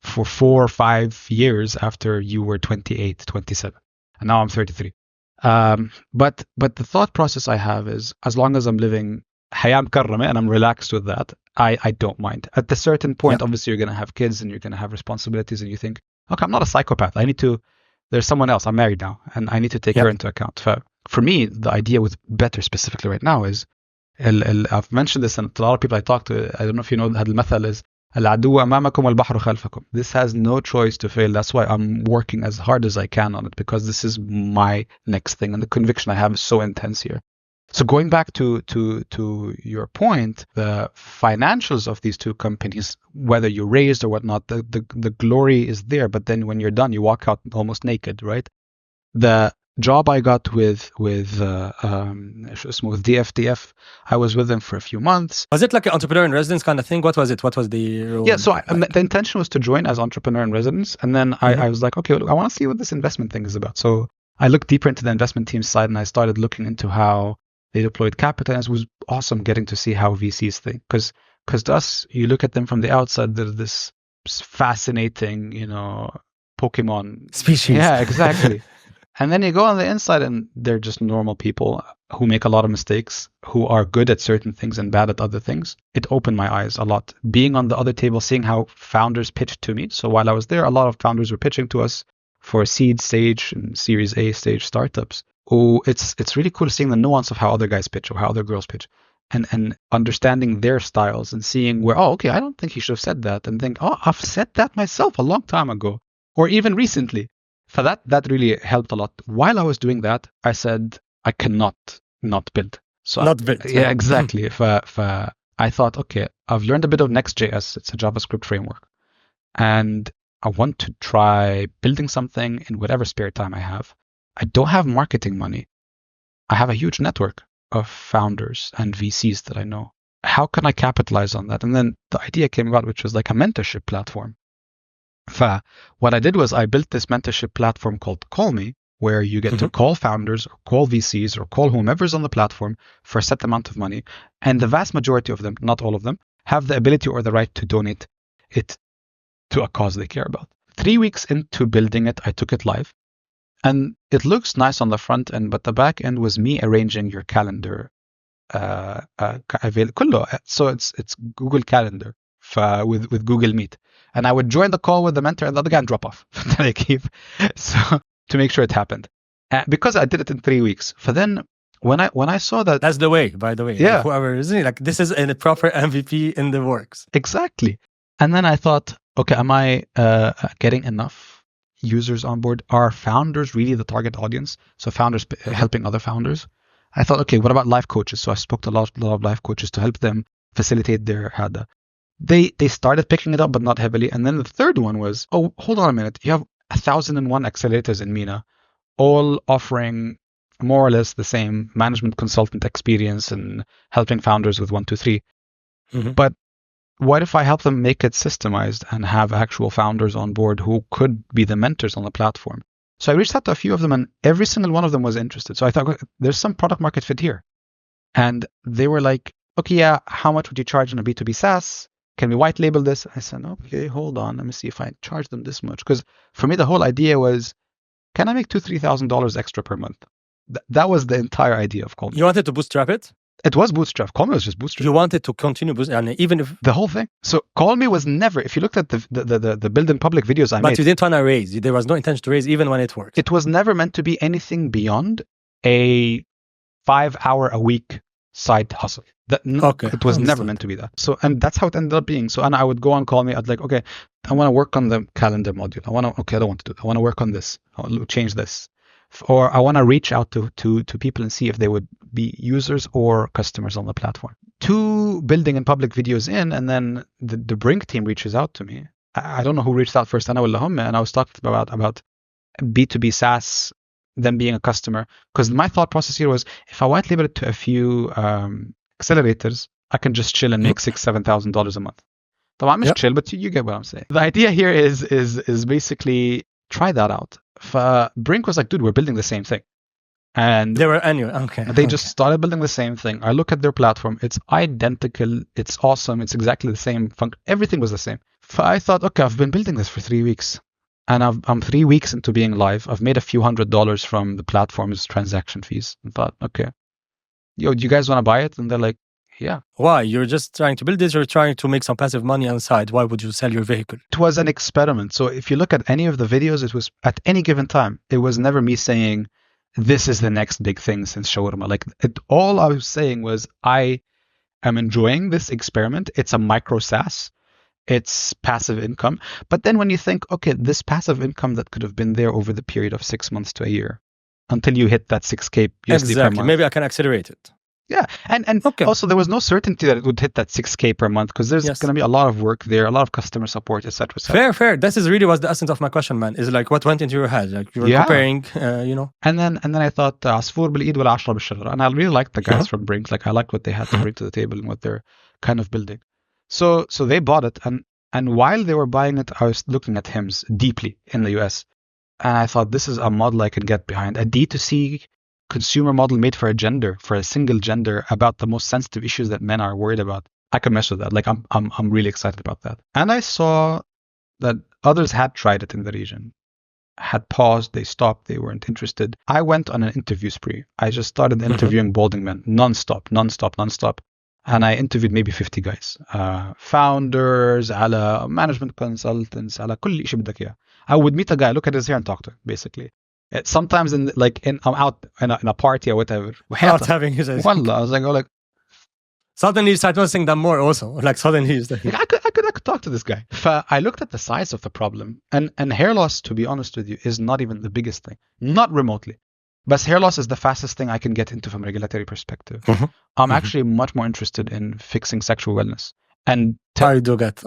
for 4 or 5 years after you were 28, 27. And now I'm 33. But the thought process I have is, as long as I'm living hayam karrama and I'm relaxed with that, I don't mind. At a certain point, obviously you're going to have kids and you're going to have responsibilities, and you think, okay, I'm not a psychopath. There's someone else. I'm married now and I need to take her into account. For me, the idea with Better specifically right now is, I've mentioned this, and a lot of people I talk to, I don't know if you know, هذا المثل is العدو أمامكم والبحر خلفكم. This has no choice to fail. That's why I'm working as hard as I can on it, because this is my next thing, and the conviction I have is so intense here. So going back to your point, the financials of these two companies, whether you raised or whatnot, the glory is there. But then when you're done, you walk out almost naked, right? The job I got with DFDF, I was with them for a few months.
Was it like an entrepreneur in residence kind of thing? What was it? What was the role?
Yeah, so the intention was to join as entrepreneur in residence, and then I was like, okay, I want to see what this investment thing is about. So I looked deeper into the investment team side, and I started looking into how they deployed capital, and it was awesome getting to see how VCs think. Because to us, you look at them from the outside, they're this fascinating, Pokemon
species.
Yeah, exactly. And then you go on the inside and they're just normal people who make a lot of mistakes, who are good at certain things and bad at other things. It opened my eyes a lot. Being on the other table, seeing how founders pitched to me. So while I was there, a lot of founders were pitching to us for seed stage and Series A stage startups. Oh, it's really cool seeing the nuance of how other guys pitch or how other girls pitch, and understanding their styles and seeing where, okay, I don't think he should have said that, and think, I've said that myself a long time ago, or even recently. For that really helped a lot. While I was doing that, I said, I cannot not build. So
not build.
Yeah, exactly. If I thought, okay, I've learned a bit of Next.js. It's a JavaScript framework, and I want to try building something in whatever spare time I have. I don't have marketing money. I have a huge network of founders and VCs that I know. How can I capitalize on that? And then the idea came about, which was like a mentorship platform. What I did was I built this mentorship platform called Call Me, where you get to call founders or call VCs or call whomever's on the platform for a set amount of money. And the vast majority of them, not all of them, have the ability or the right to donate it to a cause they care about. 3 weeks into building it, I took it live. And it looks nice on the front end, but the back end was me arranging your calendar. So it's Google Calendar with Google Meet. And I would join the call with the mentor and the other guy and drop off. So to make sure it happened. Because I did it in 3 weeks. For then, when I saw that...
That's the way, by the way.
Yeah.
Whoever, isn't it? Like, this is a proper MVP in the works.
Exactly. And then I thought, okay, am I getting enough users on board? Are founders really the target audience? So founders helping other founders. I thought, okay, what about life coaches? So I spoke to a lot of life coaches to help them facilitate their HADA. They started picking it up, but not heavily. And then the third one was, oh, hold on a minute. You have 1,001 accelerators in MENA, all offering more or less the same management consultant experience and helping founders with 1, 2, 3. But what if I help them make it systemized and have actual founders on board who could be the mentors on the platform? So I reached out to a few of them, and every single one of them was interested. So I thought, there's some product market fit here. And they were like, okay, yeah, how much would you charge on a B2B SaaS? Can we white label this? I said, okay, hold on. Let me see if I charge them this much. Because for me, the whole idea was, can I make $2,000, $3,000 extra per month? That was the entire idea of Call Me.
You wanted to bootstrap it?
It was bootstrap. Call Me was just bootstrap.
You wanted to continue bootstrap, and even if...
The whole thing. So Call Me was never, if you looked at the build in public videos I made...
But you didn't want to raise. There was no intention to raise even when it worked.
It was never meant to be anything beyond a 5-hour-a-week side hustle. It was never meant to be that. So, and that's how it ended up being. So, and I would go on Call Me. I'd like, okay, I want to work on the calendar module. I don't want to do it. I want to work on this. I'll change this. Or I want to reach out to people and see if they would be users or customers on the platform. 2 building and public videos in, and then the Brink team reaches out to me. I don't know who reached out first. And I was talking about B2B SaaS, them being a customer. Because my thought process here was, if I white label it to a few accelerators, I can just chill and make $6,000-$7,000 a month. So I'm just chill, but you get what I'm saying. The idea here is basically try that out. Brink was like, dude, we're building the same thing. And
they were annual. Okay.
They just started building the same thing. I look at their platform. It's identical. It's awesome. It's exactly the same function. Everything was the same. I thought, okay, I've been building this for 3 weeks. And I'm 3 weeks into being live. I've made a few $100s from the platform's transaction fees. And thought, okay, yo, do you guys want to buy it? And they're like, yeah.
Why? You're just trying to build this, you're trying to make some passive money on the side. Why would you sell your vehicle?
It was an experiment. So if you look at any of the videos, it was at any given time. It was never me saying, this is the next big thing since shawarma. Like all I was saying was, I am enjoying this experiment. It's a micro SaaS. It's passive income. But then when you think, okay, this passive income that could have been there over the period of 6 months to a year until you hit that 6K USD per month.
Maybe I can accelerate it.
Yeah. And okay. Also there was no certainty that it would hit that 6K per month because there's going to be a lot of work there, a lot of customer support, etc.
Fair. This is really was the essence of my question, man. Is like what went into your head? Like you were comparing,
And then I thought, عصفور بالإيد ولا عشرة بالشجرة. And I really liked the guys from Brink. Like I liked what they had to bring to the table and what they're kind of building. So they bought it, and while they were buying it, I was looking at HIMS deeply in the US, and I thought this is a model I can get behind. A D2C consumer model made for a single gender about the most sensitive issues that men are worried about. I can mess with that. Like I'm really excited about that. And I saw that others had tried it in the region, had paused, they stopped, they weren't interested. I went on an interview spree. I just started interviewing balding men non-stop. And I interviewed maybe 50 guys, founders, على management consultants, على كل شيء بدك إياه. I would meet a guy, look at his hair, and talk to him, basically. Sometimes I'm out in a party or whatever.
Not having his hair.
I was like,
suddenly you start noticing them more also. Like suddenly he's like,
I could talk to this guy. I looked at the size of the problem, and hair loss, to be honest with you, is not even the biggest thing, not remotely. But hair loss is the fastest thing I can get into from a regulatory perspective. I'm actually much more interested in fixing sexual wellness and
I do get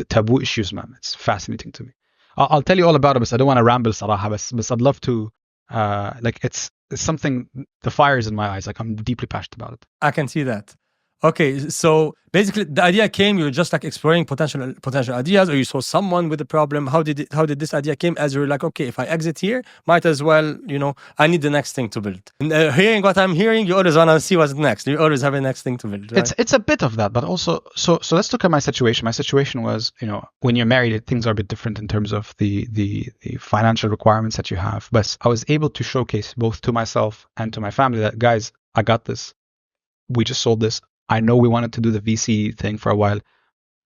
taboo issues, man. It's fascinating to me. I'll tell you all about it, but I don't want to ramble, صراحة. But I'd love to. It's something. The fire is in my eyes. Like I'm deeply passionate about it.
I can see that. Okay, so basically the idea came, you were just like exploring potential ideas, or you saw someone with a problem. How did this idea came as you were like, okay, if I exit here, might as well, I need the next thing to build. And hearing what I'm hearing, you always want to see what's next. You always have a next thing to build, right?
It's a bit of that, but also, so let's look at my situation. My situation was, when you're married, things are a bit different in terms of the financial requirements that you have. But I was able to showcase both to myself and to my family that, guys, I got this. We just sold this. I know we wanted to do the VC thing for a while,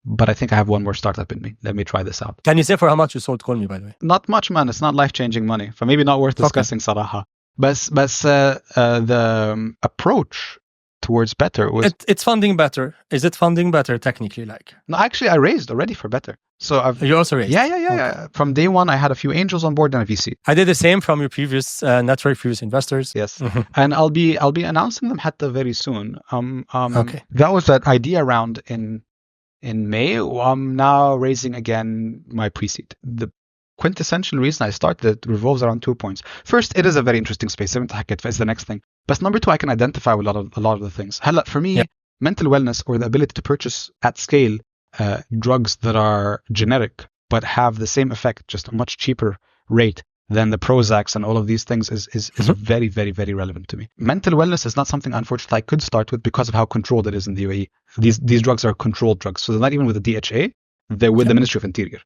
but I think I have one more startup in me. Let me try this out.
Can you say for how much you sold Call Me, by the way?
Not much, man. It's not life-changing money. For maybe not worth discussing, صراحة. But the approach towards Better was...
It's funding Better. Is it funding Better technically? Like?
No, actually, I raised already for Better. So
You also raised?
Yeah. Okay. From day one, I had a few angels on board and a VC.
I did the same from your previous network, previous investors.
Yes. And I'll be announcing them hatta very soon.
Okay.
That was that idea round in May. I'm now raising again my pre-seed. The quintessential reason I started it revolves around 2 points. First, it is a very interesting space. It's the next thing. But number two, I can identify with a lot of the things. For me, mental wellness or the ability to purchase at scale drugs that are generic but have the same effect, just a much cheaper rate than the Prozacs and all of these things is very, very, very relevant to me. Mental wellness is not something, unfortunately, I could start with because of how controlled it is in the UAE. These drugs are controlled drugs. So they're not even with the DHA, they're with the Ministry of Interior.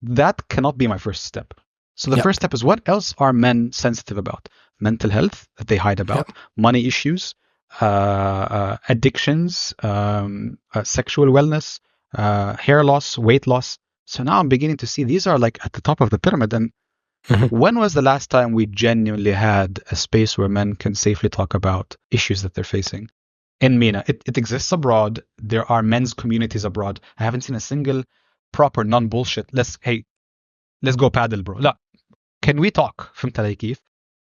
That cannot be my first step. So the first step is, what else are men sensitive about? Mental health that they hide about, money issues, addictions, sexual wellness, hair loss, weight loss. So now I'm beginning to see these are like at the top of the pyramid. And when was the last time we genuinely had a space where men can safely talk about issues that they're facing? In MENA, it exists abroad. There are men's communities abroad. I haven't seen a single proper non-bullshit. Let's go paddle, bro. Look, can we talk? فهمت علي كيف?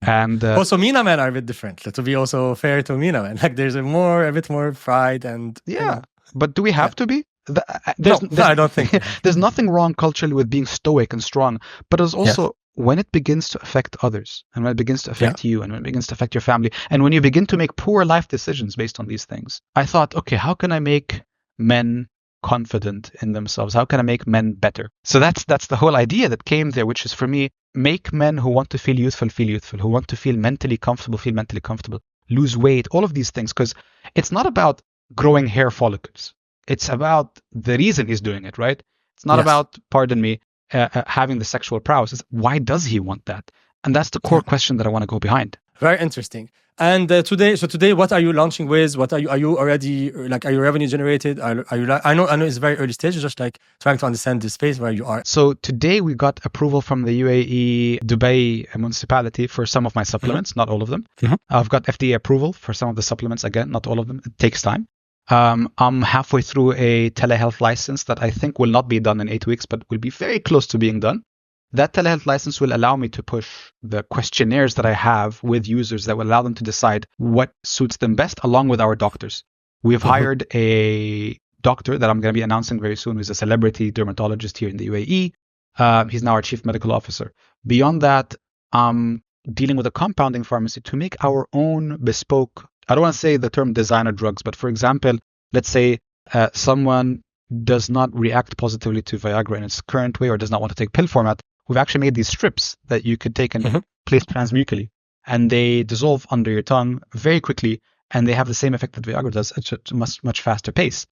And
also MENA men are a bit different. To be also fair to MENA men, like there's a bit more pride and
But do we have to be?
No, I don't think.
There's nothing wrong culturally with being stoic and strong, but there's also when it begins to affect others, and when it begins to affect you, and when it begins to affect your family, and when you begin to make poor life decisions based on these things. I thought, okay, how can I make men confident in themselves? How can I make men better? So that's the whole idea that came there, which is for me, make men who want to feel youthful, who want to feel mentally comfortable, lose weight, all of these things, because it's not about growing hair follicles. It's about the reason he's doing it, right? It's not
Yes.
about, pardon me, having the sexual prowess. It's why does he want that? And that's the core question that I want to go behind.
Very interesting. And today, what are you launching with? What are you already like? Are you revenue generated? Are you like? I know it's very early stages. Just like trying to understand the space where you are.
So today we got approval from the UAE Dubai municipality for some of my supplements, not all of them. I've got FDA approval for some of the supplements. Again, not all of them. It takes time. I'm halfway through a telehealth license that I think will not be done in 8 weeks, but will be very close to being done. That telehealth license will allow me to push the questionnaires that I have with users that will allow them to decide what suits them best, along with our doctors. We've hired a doctor that I'm going to be announcing very soon, who's a celebrity dermatologist here in the UAE. He's now our chief medical officer. Beyond that, I'm dealing with a compounding pharmacy to make our own bespoke, I don't want to say the term designer drugs, but for example, let's say someone does not react positively to Viagra in its current way or does not want to take pill format. We've actually made these strips that you could take and place transmucally, and they dissolve under your tongue very quickly, and they have the same effect that Viagra does at a much faster pace.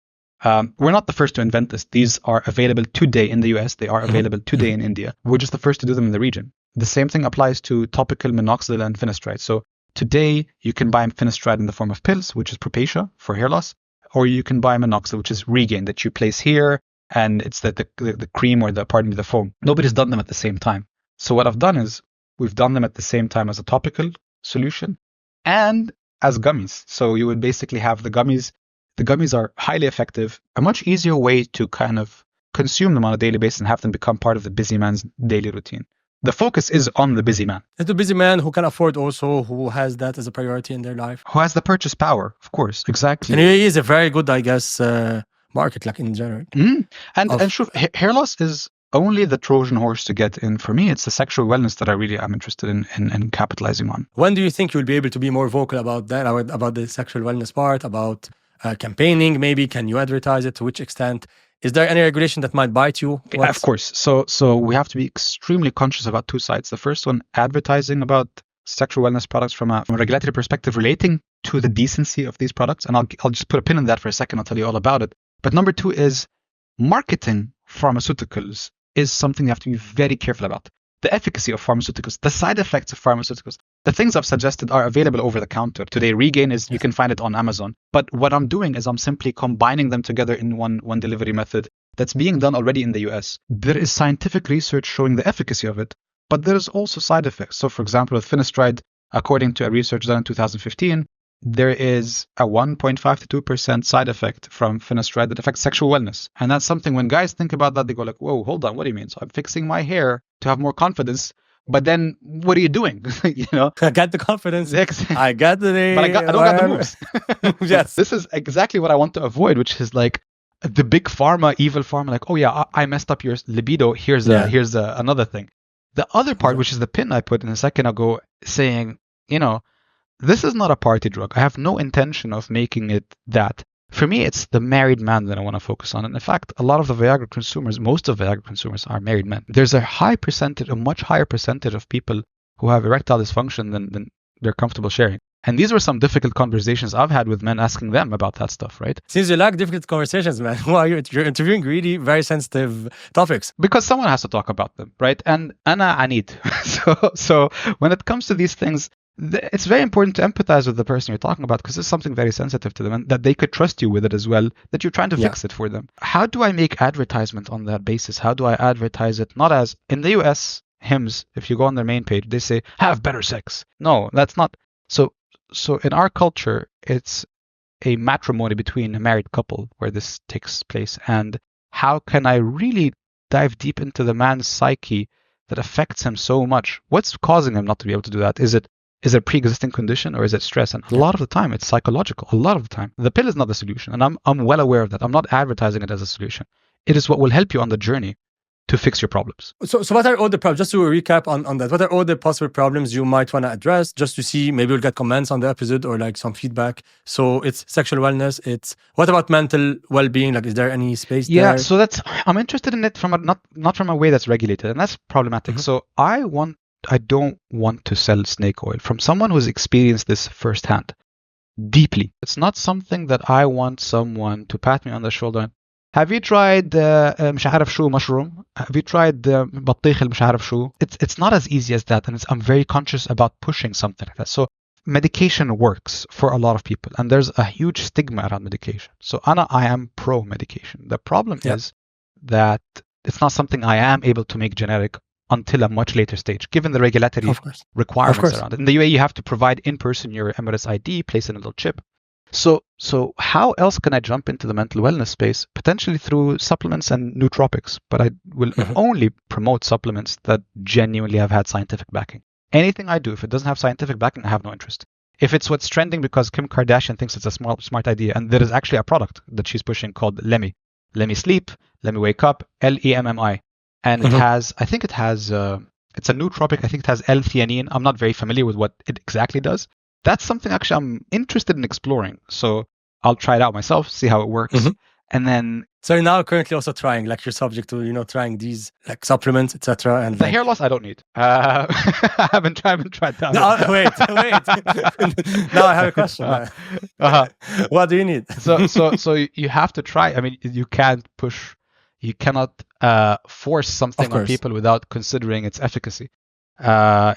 We're not the first to invent this. These are available today in the US. They are available today in India. We're just the first to do them in the region. The same thing applies to topical minoxidil and finasteride. So today you can buy finasteride in the form of pills, which is Propecia for hair loss, or you can buy minoxidil, which is Regain, that you place here, and it's the cream or the foam. Nobody's done them at the same time. So what I've done is we've done them at the same time as a topical solution and as gummies. So you would basically have the gummies. The gummies are highly effective, a much easier way to kind of consume them on a daily basis and have them become part of the busy man's daily routine. The focus is on the busy man.
It's the busy man who can afford also, who has that as a priority in their life.
Who has the purchase power, of course. Exactly.
And UAE is a very good, I guess, market, like in general.
And sure, hair loss is only the Trojan horse to get in. For me, it's the sexual wellness that I really am interested in capitalizing on.
When do you think you'll be able to be more vocal about that, about the sexual wellness part, about campaigning? Maybe can you advertise it? To which extent? Is there any regulation that might bite you?
Yeah, of course. So we have to be extremely conscious about two sides. The first one, advertising about sexual wellness products from a regulatory perspective relating to the decency of these products. And I'll just put a pin in that for a second. I'll tell you all about it. But number two is marketing pharmaceuticals is something you have to be very careful about. The efficacy of pharmaceuticals, the side effects of pharmaceuticals, the things I've suggested are available over the counter. Today, Regain you can find it on Amazon. But what I'm doing is I'm simply combining them together in one delivery method that's being done already in the US. There is scientific research showing the efficacy of it, but there is also side effects. So for example, with finasteride, according to a research done in 2015, there is a 1.5 to 2% side effect from finasteride that affects sexual wellness. And that's something when guys think about that, they go like, whoa, hold on, what do you mean? So I'm fixing my hair to have more confidence, but then what are you doing?
I got the confidence. I got the name.
But I don't got the moves.
Yes.
This is exactly what I want to avoid, which is like the big pharma, evil pharma, like, oh yeah, I messed up your libido. Here's another thing. The other part, which is the pin I put in a second ago, saying, this is not a party drug. I have no intention of making it that. For me, it's the married man that I want to focus on. And in fact, a lot of the Viagra consumers, most of the Viagra consumers are married men. There's a much higher percentage of people who have erectile dysfunction than they're comfortable sharing. And these were some difficult conversations I've had with men asking them about that stuff, right?
Since you like difficult conversations, man, who are you? You're interviewing really very sensitive topics.
Because someone has to talk about them, right? And I need. So when it comes to these things, it's very important to empathize with the person you're talking about because it's something very sensitive to them and that they could trust you with it as well, that you're trying to fix it for them. How do I make advertisement on that basis? How do I advertise it? Not as in the US, hymns, if you go on their main page, they say, have better sex. No, that's not. So in our culture, it's a matrimony between a married couple where this takes place. And how can I really dive deep into the man's psyche that affects him so much? What's causing him not to be able to do that? Is it a pre-existing condition or is it stress? And a lot of the time, it's psychological. A lot of the time. The pill is not the solution. And I'm well aware of that. I'm not advertising it as a solution. It is what will help you on the journey to fix your problems.
So what are all the problems? Just to recap on that, what are all the possible problems you might want to address? Just to see, maybe we'll get comments on the episode or like some feedback. So it's sexual wellness. It's what about mental well-being? Like, is there any space there?
Yeah, so I'm interested in it from not from a way that's regulated, and that's problematic. So I don't want to sell snake oil from someone who's experienced this firsthand, deeply. It's not something that I want someone to pat me on the shoulder and, Have you tried مش عارف شو mushroom? Have you tried بطيخ مش عارف شو? It's not as easy as that, and I'm very conscious about pushing something like that. So medication works for a lot of people, and there's a huge stigma around medication. So I am pro medication. The problem is that it's not something I am able to make generic until a much later stage, given the regulatory requirements around it. In the UAE, you have to provide in person your Emirates ID, place in a little chip. So how else can I jump into the mental wellness space? Potentially through supplements and nootropics, but I will only promote supplements that genuinely have had scientific backing. Anything I do, if it doesn't have scientific backing, I have no interest. If it's what's trending because Kim Kardashian thinks it's a smart idea, and there is actually a product that she's pushing called Lemmy. Let me sleep, let me wake up, LEMMI. And it has, I think it has, it's a nootropic, I think it has L-theanine. I'm not very familiar with what it exactly does. That's something actually I'm interested in exploring. So I'll try it out myself, see how it works. And then...
So you're now currently also trying, like you're subject to, trying these like supplements, etc. And
the hair loss I don't need. I haven't tried that.
No, wait. Now I have a question. What do you need?
So you have to try. I mean, you cannot force something on people without considering its efficacy.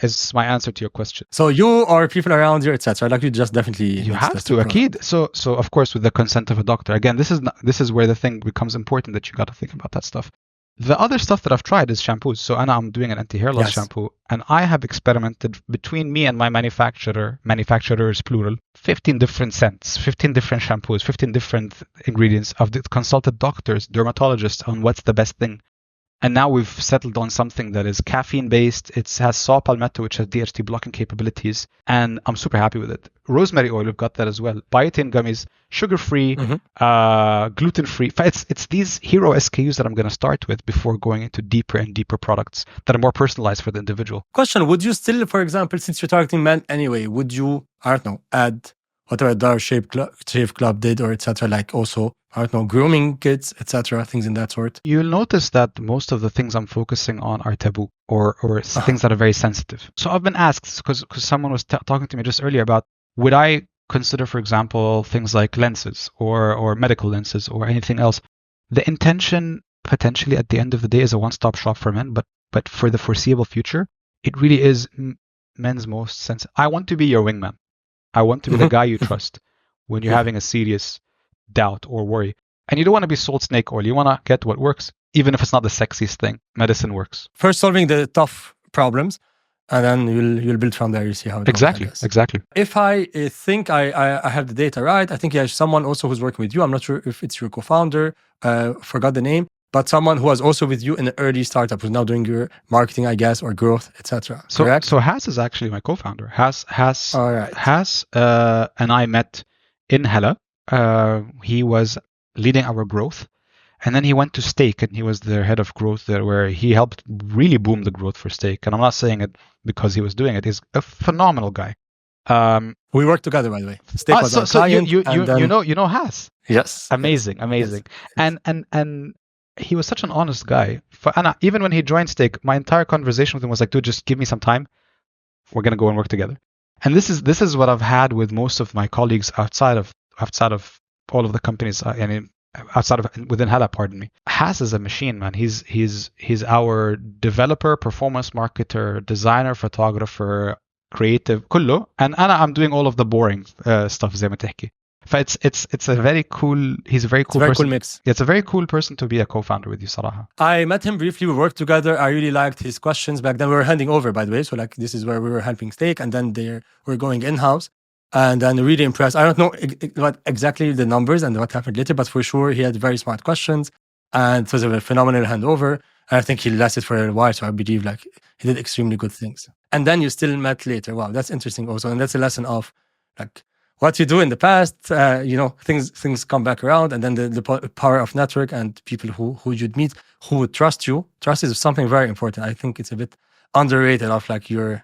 Is my answer to your question.
So you or people around you, etc. Like you just definitely
you have to akid. So of course with the consent of a doctor. Again, this is where the thing becomes important, that you got to think about that stuff. The other stuff that I've tried is shampoos. So I'm doing an anti-hair loss shampoo, and I have experimented between me and my manufacturers plural, 15 different scents, 15 different shampoos, 15 different ingredients. I've consulted doctors, dermatologists on what's the best thing. And now we've settled on something that is caffeine-based. It has saw palmetto, which has DHT blocking capabilities, and I'm super happy with it. Rosemary oil, we've got that as well. Biotin gummies, sugar-free, gluten-free. It's these hero SKUs that I'm going to start with before going into deeper and deeper products that are more personalized for the individual.
Question, would you still, for example, since you're targeting men anyway, would you, I don't know, add whatever Dollar Shave Club did or etc., like also, I don't know, grooming kits, etc., things in that sort?
You'll notice that most of the things I'm focusing on are taboo or things that are very sensitive. So I've been asked, because someone was talking to me just earlier about, would I consider, for example, things like lenses or medical lenses or anything else? The intention potentially at the end of the day is a one-stop shop for men, but for the foreseeable future, it really is men's most sensitive. I want to be your wingman. I want to be the guy you trust when you're having a serious doubt or worry. And you don't want to be salt snake oil. You want to get what works, even if it's not the sexiest thing. Medicine works.
First solving the tough problems, and then you'll build from there. You see how it goes.
Exactly.
If I think I have the data right, I think you have someone also who's working with you. I'm not sure if it's your co-founder, forgot the name, but someone who was also with you in the early startup who's now doing your marketing, I guess, or growth, etc. Correct?
So Has is actually my co-founder. Has and I met in Hella. He was leading our growth, and then he went to Steak, and he was the head of growth there, where he helped really boom the growth for Steak. And I'm not saying it because he was doing it. He's a phenomenal guy.
We worked together, by the way. Steak was our client,
you know Has.
Yes.
Amazing. Yes. And he was such an honest guy. Even when he joined Steak, my entire conversation with him was like, dude, just give me some time. We're gonna go and work together. And this is what I've had with most of my colleagues outside of all of the companies, within Hala, pardon me. Has is a machine, man. He's our developer, performance marketer, designer, photographer, creative, كله. And I'm doing all of the boring stuff زي ما تحكي. It's a very cool. He's a very cool person.
Cool mix.
It's a very cool person to be a co-founder with you, صراحة.
I met him briefly. We worked together. I really liked his questions back then. We were handing over, by the way. So like this is where we were helping Steak, and then we're going in-house. And then really impressed. I don't know what exactly the numbers and what happened later, but for sure he had very smart questions, and it was a phenomenal handover. And I think he lasted for a while, so I believe like he did extremely good things. And then you still met later. Wow, that's interesting also, and that's a lesson of like what you do in the past. Things come back around, and then the power of network and people who you'd meet who would trust you. Trust is something very important. I think it's a bit underrated of like your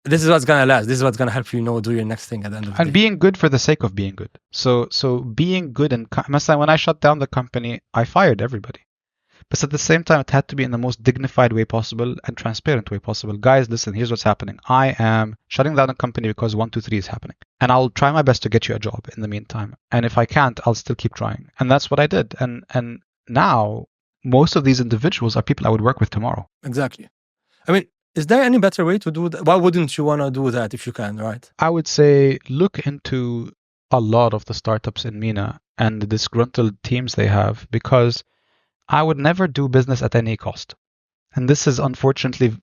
this is what's gonna last. This is what's gonna help you do your next thing at the end of the day.
And being good for the sake of being good. So being good, and when I shut down the company, I fired everybody. But at the same time, it had to be in the most dignified way possible and transparent way possible. Guys, listen, here's what's happening. I am shutting down the company because 1, 2, 3 is happening. And I'll try my best to get you a job in the meantime. And if I can't, I'll still keep trying. And that's what I did. And now most of these individuals are people I would work with tomorrow.
Exactly. I mean, is there any better way to do that? Why wouldn't you want to do that if you can, right?
I would say look into a lot of the startups in MENA and the disgruntled teams they have, because I would never do business at any cost. And this is unfortunately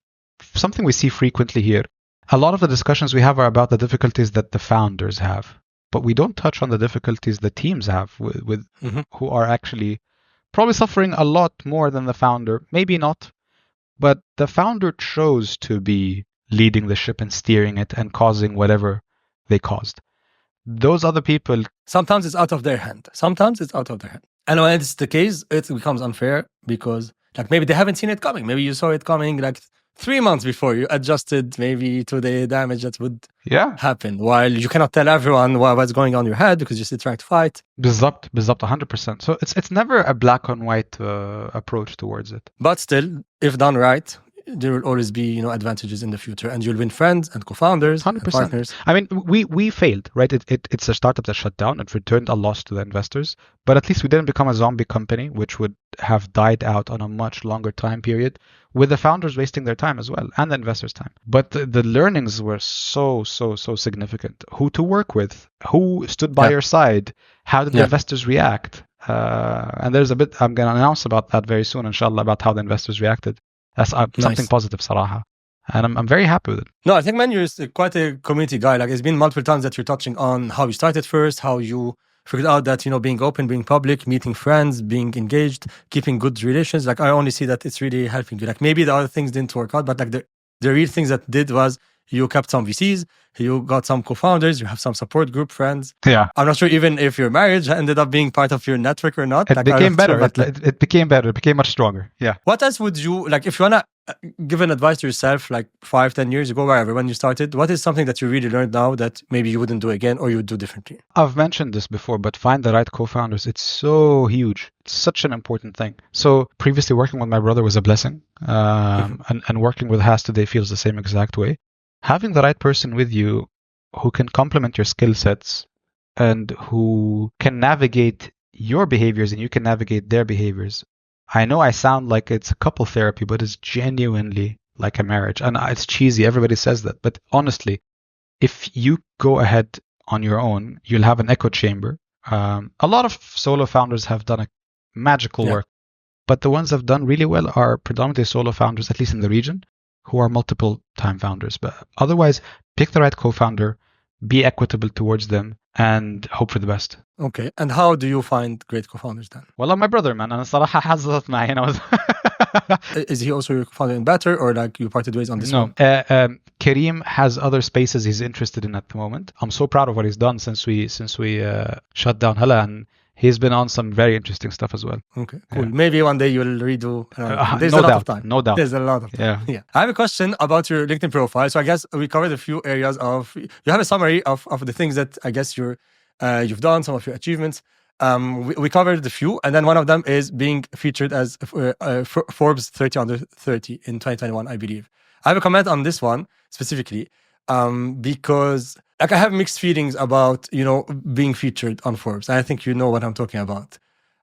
something we see frequently here. A lot of the discussions we have are about the difficulties that the founders have, but we don't touch on the difficulties the teams have with who are actually probably suffering a lot more than the founder. Maybe not, but the founder chose to be leading the ship and steering it and causing whatever they caused. Those other people...
Sometimes it's out of their hand. And when it's the case, it becomes unfair because like maybe they haven't seen it coming. Maybe you saw it coming like 3 months before you adjusted maybe to the damage that would happen. While you cannot tell everyone what's going on in your head because you're still trying to fight.
بالضبط 100%. So it's never a black and white approach towards it.
But still, if done right, there will always be advantages in the future, and you'll win friends and co-founders 100%. And partners.
I mean, we failed, right? It's a startup that shut down. It returned a loss to the investors, but at least we didn't become a zombie company, which would have died out on a much longer time period, with the founders wasting their time as well and the investors' time. But the learnings were so significant. Who to work with, who stood by your side, how did the investors react, and there's a bit I'm going to announce about that very soon, inshallah, about how the investors reacted. That's something positive, صراحة. And I'm very happy with it.
No, I think, man, you're quite a community guy. Like, it's been multiple times that you're touching on how you started first, how you figured out that, being open, being public, meeting friends, being engaged, keeping good relations. Like, I only see that it's really helping you. Like, maybe the other things didn't work out, but like the real things that did was you kept some VCs, you got some co-founders, you have some support group friends.
Yeah.
I'm not sure even if your marriage ended up being part of your network or not.
It became better. It became better. It became much stronger. Yeah.
What else would you, like, if you want to give an advice to yourself, like 5-10 years ago, wherever, when you started, what is something that you really learned now that maybe you wouldn't do again or you would do differently?
I've mentioned this before, but find the right co-founders. It's so huge. It's such an important thing. So previously working with my brother was a blessing. And working with Has today feels the same exact way. Having the right person with you who can complement your skill sets and who can navigate your behaviors and you can navigate their behaviors. I know I sound like it's a couple therapy, but it's genuinely like a marriage. And it's cheesy. Everybody says that. But honestly, if you go ahead on your own, you'll have an echo chamber. A lot of solo founders have done a magical work, but the ones that have done really well are predominantly solo founders, at least in the region, who are multiple time founders. But otherwise, pick the right co-founder, be equitable towards them, and hope for the best.
Okay. And how do you find great co-founders then?
Well, I'm my brother, man. And صراحة حظت معي.
Is he also your co-founder in Better, or like you parted ways on this one?
No. Kareem has other spaces he's interested in at the moment. I'm so proud of what he's done since we shut down Hala, and he's been on some very interesting stuff as well.
Okay, cool. Maybe one day you'll redo. There's
no
a lot
doubt,
of time.
No doubt.
There's a lot of time. Yeah. I have a question about your LinkedIn profile. So I guess we covered a few areas of. You have a summary of the things that I guess you've done, some of your achievements. We covered a few, and then one of them is being featured as Forbes 30 under 30 in 2021, I believe. I have a comment on this one specifically because like I have mixed feelings about being featured on Forbes. I think you know what I'm talking about.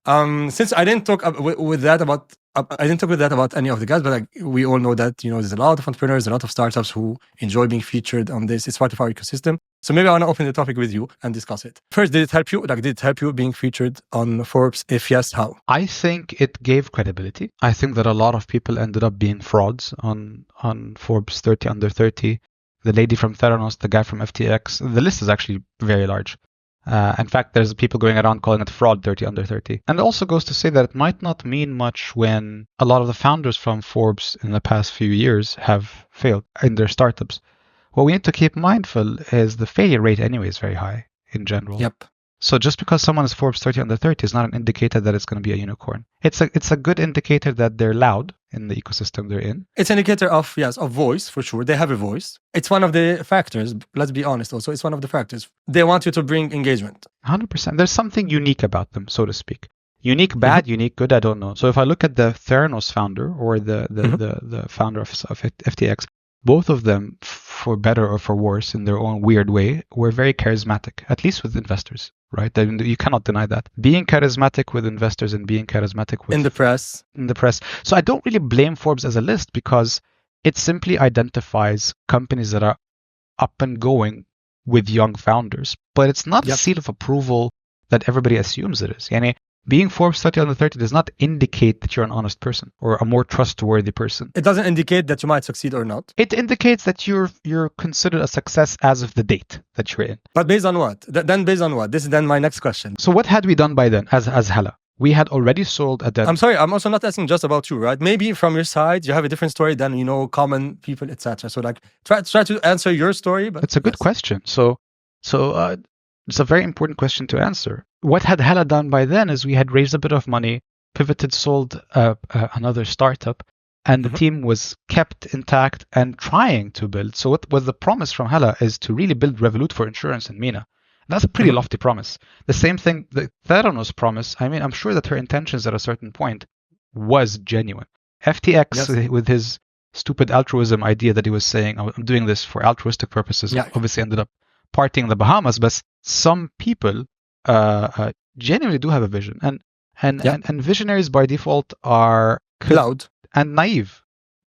Since I didn't talk with that about any of the guys, but like we all know that there's a lot of entrepreneurs, a lot of startups who enjoy being featured on this. It's part of our ecosystem. So maybe I want to open the topic with you and discuss it. First, did it help you? Like, did it help you being featured on Forbes? If yes, how?
I think it gave credibility. I think that a lot of people ended up being frauds on Forbes 30 under 30. The lady from Theranos, the guy from FTX. The list is actually very large. In fact, there's people going around calling it fraud 30 under 30. And it also goes to say that it might not mean much when a lot of the founders from Forbes in the past few years have failed in their startups. What we need to keep mindful is the failure rate anyway is very high in general.
Yep.
So just because someone is Forbes 30 under 30 is not an indicator that it's going to be a unicorn. It's a good indicator that they're loud in the ecosystem they're in.
It's an indicator of voice, for sure. They have a voice. It's one of the factors. Let's be honest also. It's one of the factors. They want you to bring engagement.
100%. There's something unique about them, so to speak. Unique bad, unique good, I don't know. So if I look at the Theranos founder or the founder of FTX, both of them for better or for worse in their own weird way, were very charismatic, at least with investors, right? I mean, you cannot deny that. Being charismatic with investors and being charismatic with
in the press.
So I don't really blame Forbes as a list because it simply identifies companies that are up and going with young founders, but it's not a seal of approval that everybody assumes it is. Yani, being Forbes 30 under 30 does not indicate that you're an honest person or a more trustworthy person.
It doesn't indicate that you might succeed or not.
It indicates that you're considered a success as of the date that you're in.
But based on what? Then based on what? This is then my next question.
So what had we done by then as Hala? We had already sold Addenda.
I'm sorry, I'm also not asking just about you, right? Maybe from your side, you have a different story than, common people, etc. So like, try to answer your story. But
it's a good question. So it's a very important question to answer. What had Hala done by then is we had raised a bit of money, pivoted, sold another startup, and the team was kept intact and trying to build. So what was the promise from Hala is to really build Revolut for insurance in MENA. That's a pretty lofty promise. The same thing, the Theranos promise, I mean, I'm sure that her intentions at a certain point was genuine. FTX, with his stupid altruism idea that he was saying, I'm doing this for altruistic purposes, obviously ended up partying in the Bahamas, but some people genuinely do have a vision. And visionaries by default are
loud
and naive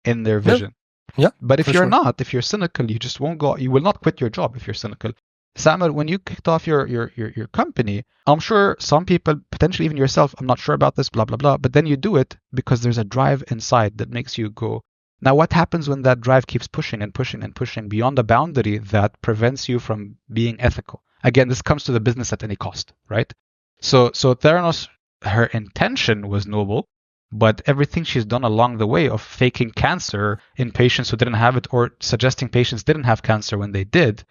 in their vision.
Yeah.
But if you're not, if you're cynical, you just won't go, you will not quit your job if you're cynical. Samer, when you kicked off your company, I'm sure some people, potentially even yourself, I'm not sure about this, blah, blah, blah, but then you do it because there's a drive inside that makes you go. Now, what happens when that drive keeps pushing and pushing and pushing beyond a boundary that prevents you from being ethical? Again, this comes to the business at any cost, right? So Theranos, her intention was noble, but everything she's done along the way of faking cancer in patients who didn't have it or suggesting patients didn't have cancer when they did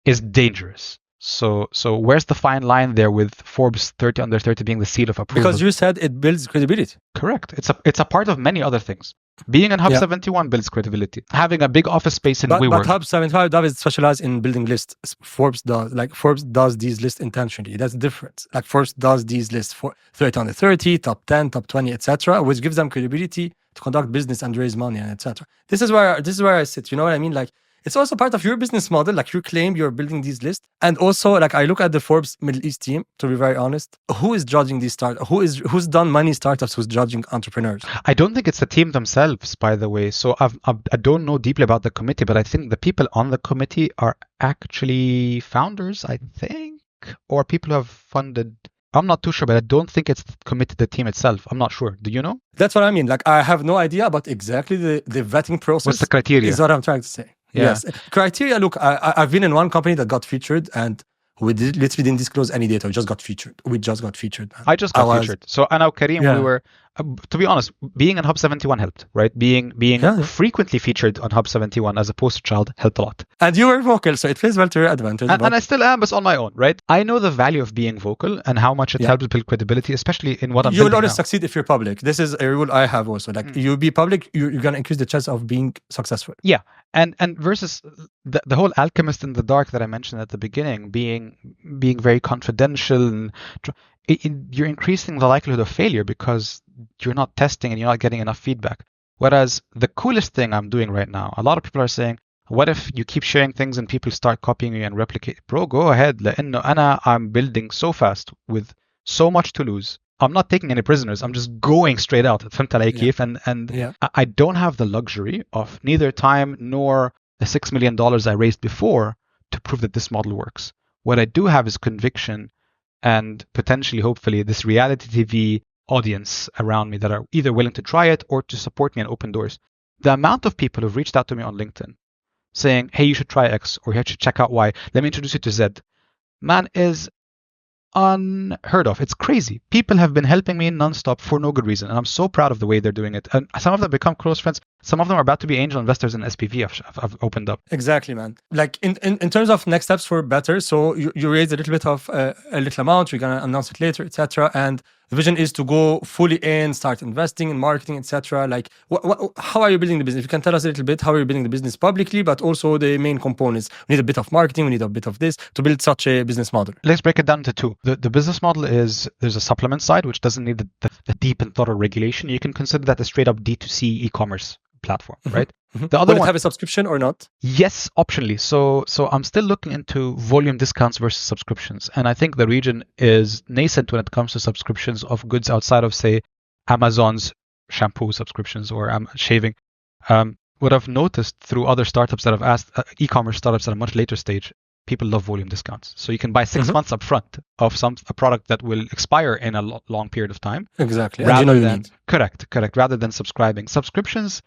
is dangerous. So where's the fine line there with Forbes 30 under 30 being the seal of approval?
Because you said it builds credibility.
Correct. It's a part of many other things. Being in Hub 71 builds credibility. Having a big office space in WeWork.
But Hub 75 does specialize in building lists. Forbes does these lists intentionally. That's the difference. Like Forbes does these lists for 30 under 30, top 10, top 20, etc., which gives them credibility to conduct business and raise money and etc. This is where I sit. You know what I mean? Like, it's also part of your business model. Like, you claim you're building these lists. And also, like, I look at the Forbes Middle East team, to be very honest. Who is judging these startups? Who's done many startups? Who's judging entrepreneurs?
I don't think it's the team themselves, by the way. So I don't know deeply about the committee, but I think the people on the committee are actually founders, I think, or people who have funded. I'm not too sure, but I don't think it's the team itself. I'm not sure. Do you know?
That's what I mean. Like, I have no idea about exactly the vetting process.
What's the criteria?
Is what I'm trying to say.
Yeah.
Yes. Criteria, look, I've been in one company that got featured and we literally didn't disclose any data. We just got featured. Man.
I just got featured. So, Ana Kareem, we were, to be honest, being in Hub 71 helped, right? Being frequently featured on Hub 71 as a poster child helped a lot.
And you were vocal, so it plays well to your advantage.
And I still am, but on my own, right? I know the value of being vocal and how much it helps build credibility, especially in what I'm doing.
You will always succeed if you're public. This is a rule I have also. Like, you be public, you're going to increase the chance of being successful.
Yeah. And versus the whole alchemist in the dark that I mentioned at the beginning, being very confidential, and you're increasing the likelihood of failure because you're not testing and you're not getting enough feedback. Whereas the coolest thing I'm doing right now, a lot of people are saying, what if you keep sharing things and people start copying you and replicate? Bro, go ahead. لأنه I'm building so fast with so much to lose. I'm not taking any prisoners. I'm just going straight out. فهمت علي كيف? And I don't have the luxury of neither time nor the $6 million I raised before to prove that this model works. What I do have is conviction and potentially, hopefully, this reality TV audience around me that are either willing to try it or to support me and open doors. The amount of people who've reached out to me on LinkedIn saying, hey, you should try X or you should check out Y. Let me introduce you to Z. Man, is unheard of. It's crazy. People have been helping me nonstop for no good reason, and I'm so proud of the way they're doing it. And some of them become close friends. Some of them are about to be angel investors in SPV. I've opened up.
Exactly, man. Like in terms of next steps for Better, so you raised a little bit of a little amount. We're gonna announce it later, etc. And the vision is to go fully in, start investing in marketing, etc. Like, how are you building the business? If you can tell us a little bit, how are you building the business publicly, but also the main components? We need a bit of marketing, we need a bit of this to build such a business model.
Let's break it down into two. The business model is, there's a supplement side, which doesn't need the deep and thorough regulation. You can consider that a straight up D2C e-commerce platform, right? The other
Will
one,
it have a subscription or not?
yes, optionally. So I'm still looking into volume discounts versus subscriptions, and I think the region is nascent when it comes to subscriptions of goods outside of, say, Amazon's shampoo subscriptions or shaving. What I've noticed through other startups that I've asked, e-commerce startups at a much later stage, people love volume discounts. So you can buy 6 months up front of a product that will expire in a long period of time.
Exactly.
Rather
And
than correct. Rather than subscribing. Subscriptions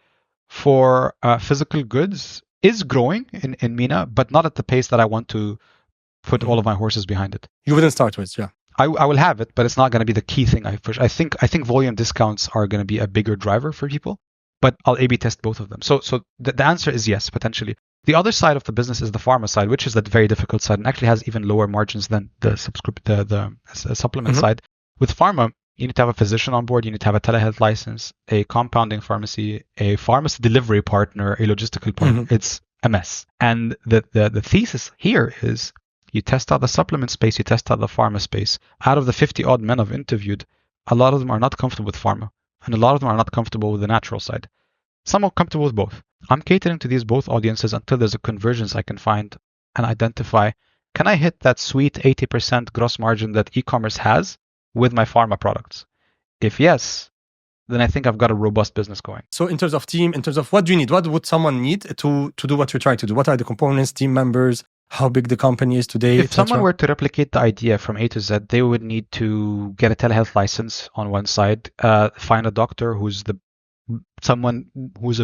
for physical goods is growing in MENA, but not at the pace that I want to put all of my horses behind it.
You wouldn't start with, yeah.
I will have it, but it's not going to be the key thing I push. I think volume discounts are going to be a bigger driver for people, but I'll A/B test both of them. So the answer is yes, potentially. The other side of the business is the pharma side, which is the very difficult side and actually has even lower margins than the supplement side. With pharma, you need to have a physician on board, you need to have a telehealth license, a compounding pharmacy, a pharmacy delivery partner, a logistical partner. It's a mess. And the thesis here is you test out the supplement space, you test out the pharma space. Out of the 50 odd men I've interviewed, a lot of them are not comfortable with pharma, and a lot of them are not comfortable with the natural side. Some are comfortable with both. I'm catering to these both audiences until there's a convergence I can find and identify. Can I hit that sweet 80% gross margin that e-commerce has with my pharma products? If yes, then I think I've got a robust business going.
So in terms of team, in terms of what do you need? What would someone need to do what you're trying to do? What are the components, team members, how big the company is today?
If someone were to replicate the idea from A to Z, they would need to get a telehealth license on one side, find a doctor who's someone who's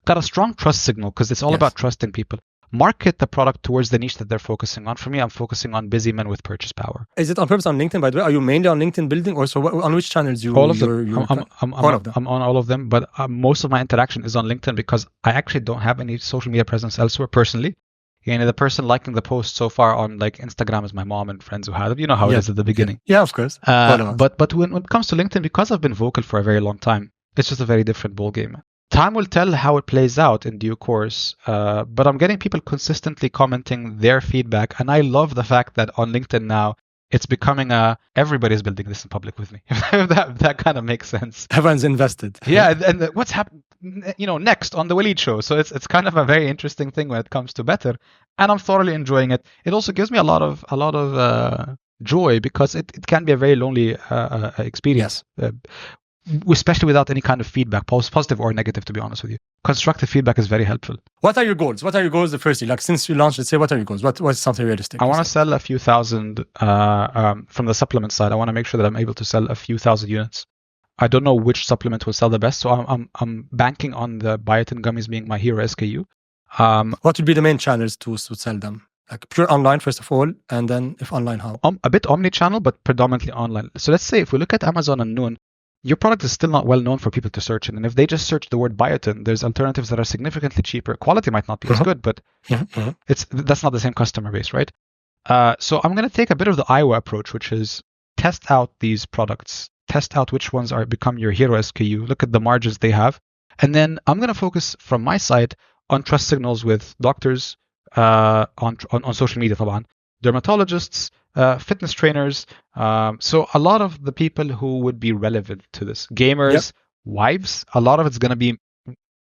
got a strong trust signal, because it's all about trusting people. Market the product towards the niche that they're focusing on. For me, I'm focusing on busy men with purchase power.
Is it on purpose on LinkedIn, by the way? Are you mainly on LinkedIn building, or so on which channels you?
All of them. I'm on all of them, but most of my interaction is on LinkedIn because I actually don't have any social media presence elsewhere personally. The person liking the post so far on like Instagram is my mom and friends who have it. You know how it is at the beginning.
Yeah, of course.
But when it comes to LinkedIn, because I've been vocal for a very long time, it's just a very different ballgame. Time will tell how it plays out in due course, but I'm getting people consistently commenting their feedback, and I love the fact that on LinkedIn now, it's becoming everybody's building this in public with me. that kind of makes sense.
Everyone's invested.
Yeah, and what's happening, next on the Walid show. So it's kind of a very interesting thing when it comes to Better, and I'm thoroughly enjoying it. It also gives me a lot of joy because it can be a very lonely experience. Especially without any kind of feedback, positive or negative, to be honest with you. Constructive feedback is very helpful.
What are your goals? The first year? Like since you launched, let's say, what are your goals? What's something realistic?
I want to sell a few thousand from the supplement side. I want to make sure that I'm able to sell a few thousand units. I don't know which supplement will sell the best, so I'm banking on the biotin gummies being my hero SKU.
What would be the main channels to sell them? Like pure online, first of all, and then if online, how?
A bit omni-channel, but predominantly online. So let's say if we look at Amazon and Noon, your product is still not well known for people to search in. And if they just search the word biotin, there's alternatives that are significantly cheaper. Quality might not be as good, but that's not the same customer base, right? So I'm going to take a bit of the Iowa approach, which is test out these products, test out which ones become your hero SKU, look at the margins they have. And then I'm going to focus from my side on trust signals with doctors, on social media, طبعاً, dermatologists, fitness trainers. So a lot of the people who would be relevant to this, gamers, wives, a lot of it's going to be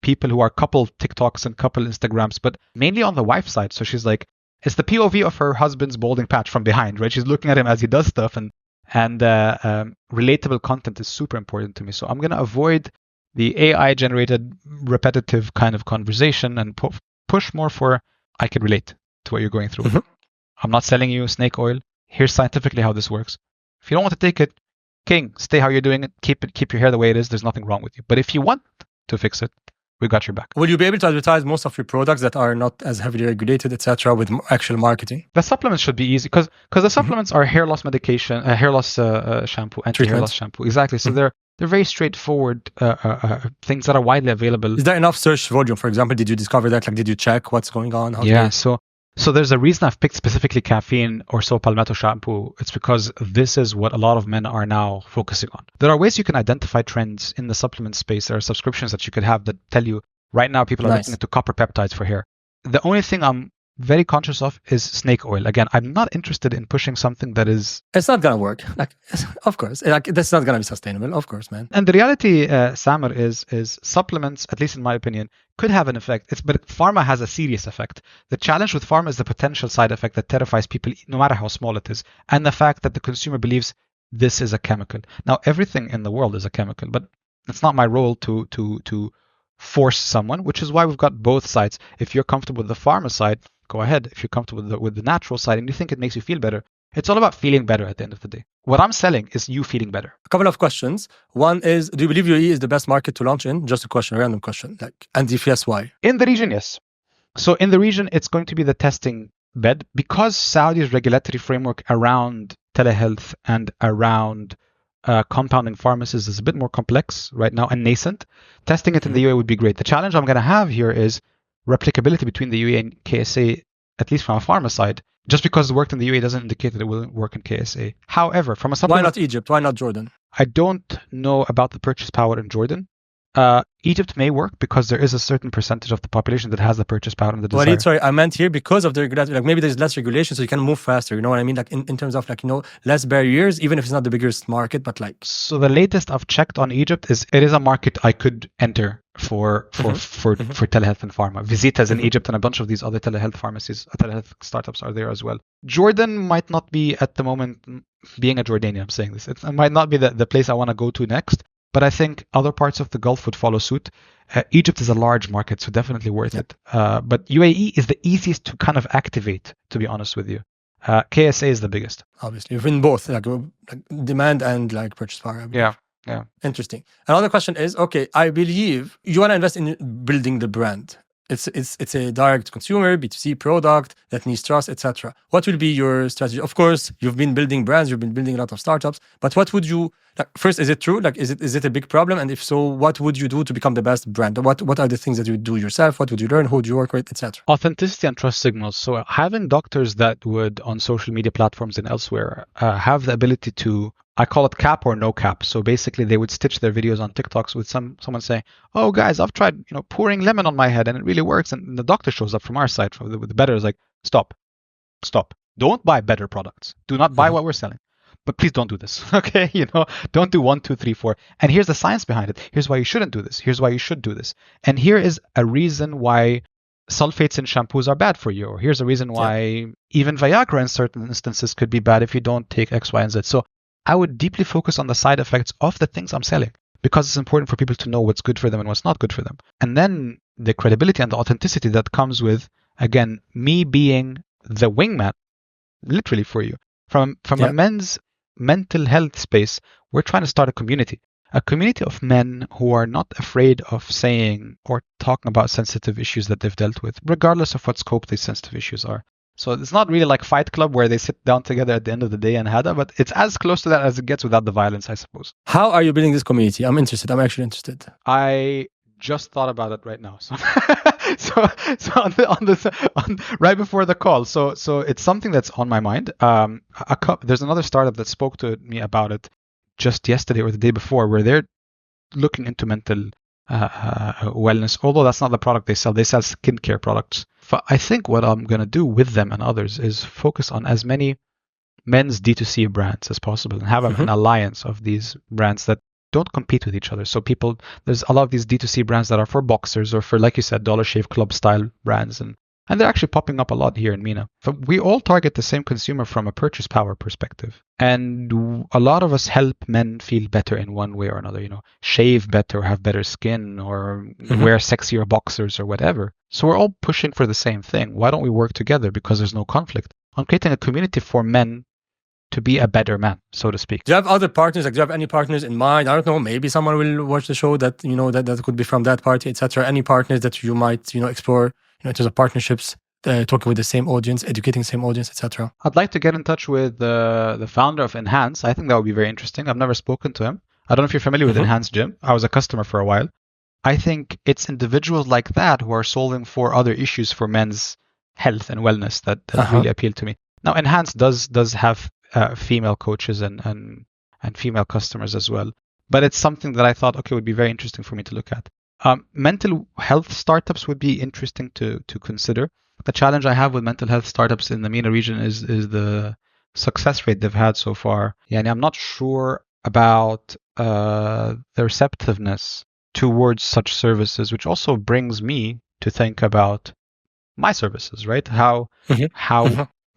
people who are couple TikToks and couple Instagrams, but mainly on the wife side. So she's like, it's the POV of her husband's balding patch from behind, right? She's looking at him as he does stuff, and relatable content is super important to me. So I'm going to avoid the AI generated repetitive kind of conversation and push more for I can relate to what you're going through. I'm not selling you snake oil. Here's scientifically how this works. If you don't want to take it, stay how you're doing it. Keep your hair the way it is. There's nothing wrong with you. But if you want to fix it, we got your back. Will
you be able to advertise most of your products that are not as heavily regulated, etc., with actual marketing?
The supplements should be easy because the supplements are hair loss medication, hair loss shampoo, anti-hair loss shampoo. Exactly. So they're very straightforward things that are widely available.
Is there enough search volume? For example, did you discover that? Like, did you check what's going on?
So there's a reason I've picked specifically caffeine or palmetto shampoo. It's because this is what a lot of men are now focusing on. There are ways you can identify trends in the supplement space. There are subscriptions that you could have that tell you right now people are looking into copper peptides for hair. The only thing I'm very conscious of is snake oil. Again, I'm not interested in pushing something that is...
It's not gonna work. Like, of course, like that's not gonna be sustainable. Of course, man.
And the reality, Samer, is supplements, at least in my opinion, could have an effect. But pharma has a serious effect. The challenge with pharma is the potential side effect that terrifies people, no matter how small it is, and the fact that the consumer believes this is a chemical. Now, everything in the world is a chemical, but it's not my role to force someone, which is why we've got both sides. If you're comfortable with the pharma side, go ahead. If you're comfortable with the natural side and you think it makes you feel better, it's all about feeling better at the end of the day. What I'm selling is you feeling better.
A couple of questions. One is, do you believe UAE is the best market to launch in? Just a question, a random question. Like, and if yes, why?
In the region, yes. So in the region, it's going to be the testing bed because Saudi's regulatory framework around telehealth and around compounding pharmacies is a bit more complex right now and nascent. Testing it in the UAE would be great. The challenge I'm going to have here is replicability between the UAE and KSA, at least from a pharma side. Just because it worked in the UAE doesn't indicate that it will work in KSA. However, from a supplement...
Why not Egypt? Why not Jordan?
I don't know about the purchase power in Jordan. Egypt may work because there is a certain percentage of the population that has the purchase power and the desire.
Walid, sorry, I meant here because of the regulatory, like maybe there's less regulation so you can move faster, you know what I mean? Like in terms of like, you know, less barriers, even if it's not the biggest market, but like...
So the latest I've checked on Egypt is it is a market I could enter for telehealth and pharma. Visita's in Egypt and a bunch of these other telehealth pharmacies, telehealth startups are there as well. Jordan might not be at the moment, being a Jordanian, I'm saying this, it might not be the place I want to go to next. But I think other parts of the Gulf would follow suit. Egypt is a large market, so definitely worth it. But UAE is the easiest to kind of activate, to be honest with you. KSA is the biggest.
Obviously, in both, like demand and like purchase power.
Yeah.
Interesting. Another question is, okay, I believe you want to invest in building the brand. It's a direct consumer B2C product that needs trust, etc. What will be your strategy? Of course, you've been building brands, you've been building a lot of startups, but what would you like, first? Is it true? Like, is it a big problem? And if so, what would you do to become the best brand? What are the things that you do yourself? What would you learn? Who would you work with, etc.
Authenticity and trust signals. So having doctors that would on social media platforms and elsewhere have the ability to, I call it cap or no cap. So basically, they would stitch their videos on TikToks with someone saying, "Oh, guys, I've tried, pouring lemon on my head, and it really works." And the doctor shows up from our side, with the better is like, "Stop, don't buy better products. Do not buy what we're selling, but please don't do this, okay? Don't do 1, 2, 3, 4. And here's the science behind it. Here's why you shouldn't do this. Here's why you should do this. And here is a reason why sulfates in shampoos are bad for you. Or here's a reason why even Viagra in certain instances could be bad if you don't take X, Y, and Z." So I would deeply focus on the side effects of the things I'm selling because it's important for people to know what's good for them and what's not good for them. And then the credibility and the authenticity that comes with, again, me being the wingman, literally for you. From a men's mental health space, we're trying to start a community of men who are not afraid of saying or talking about sensitive issues that they've dealt with, regardless of what scope these sensitive issues are. So it's not really like Fight Club where they sit down together at the end of the day and hada, but it's as close to that as it gets without the violence, I suppose.
How are you building this community? I'm interested. I'm actually interested.
I just thought about it right now. So, right before the call. So it's something that's on my mind. There's another startup that spoke to me about it just yesterday or the day before, where they're looking into mental wellness, although that's not the product they sell. They sell skincare products. I think what I'm going to do with them and others is focus on as many men's D2C brands as possible and have an alliance of these brands that don't compete with each other. So there's a lot of these D2C brands that are for boxers or for, like you said, Dollar Shave Club style brands. And they're actually popping up a lot here in MENA. But we all target the same consumer from a purchase power perspective. And a lot of us help men feel better in one way or another, shave better, have better skin, or wear sexier boxers or whatever. So we're all pushing for the same thing. Why don't we work together? Because there's no conflict on creating a community for men to be a better man, so to speak.
Do you have other partners? Like, do you have any partners in mind? I don't know. Maybe someone will watch the show that, that could be from that party, etc. Any partners that you might, explore, in terms of partnerships, talking with the same audience, educating the same audience, etc.
I'd like to get in touch with the founder of Enhance. I think that would be very interesting. I've never spoken to him. I don't know if you're familiar with Enhance Gym. I was a customer for a while. I think it's individuals like that who are solving for other issues for men's health and wellness that really appeal to me. Now, Enhance does have female coaches and female customers as well. But it's something that I thought, would be very interesting for me to look at. Mental health startups would be interesting to consider. The challenge I have with mental health startups in the MENA region is the success rate they've had so far. And I'm not sure about the receptiveness towards such services, which also brings me to think about my services, right? How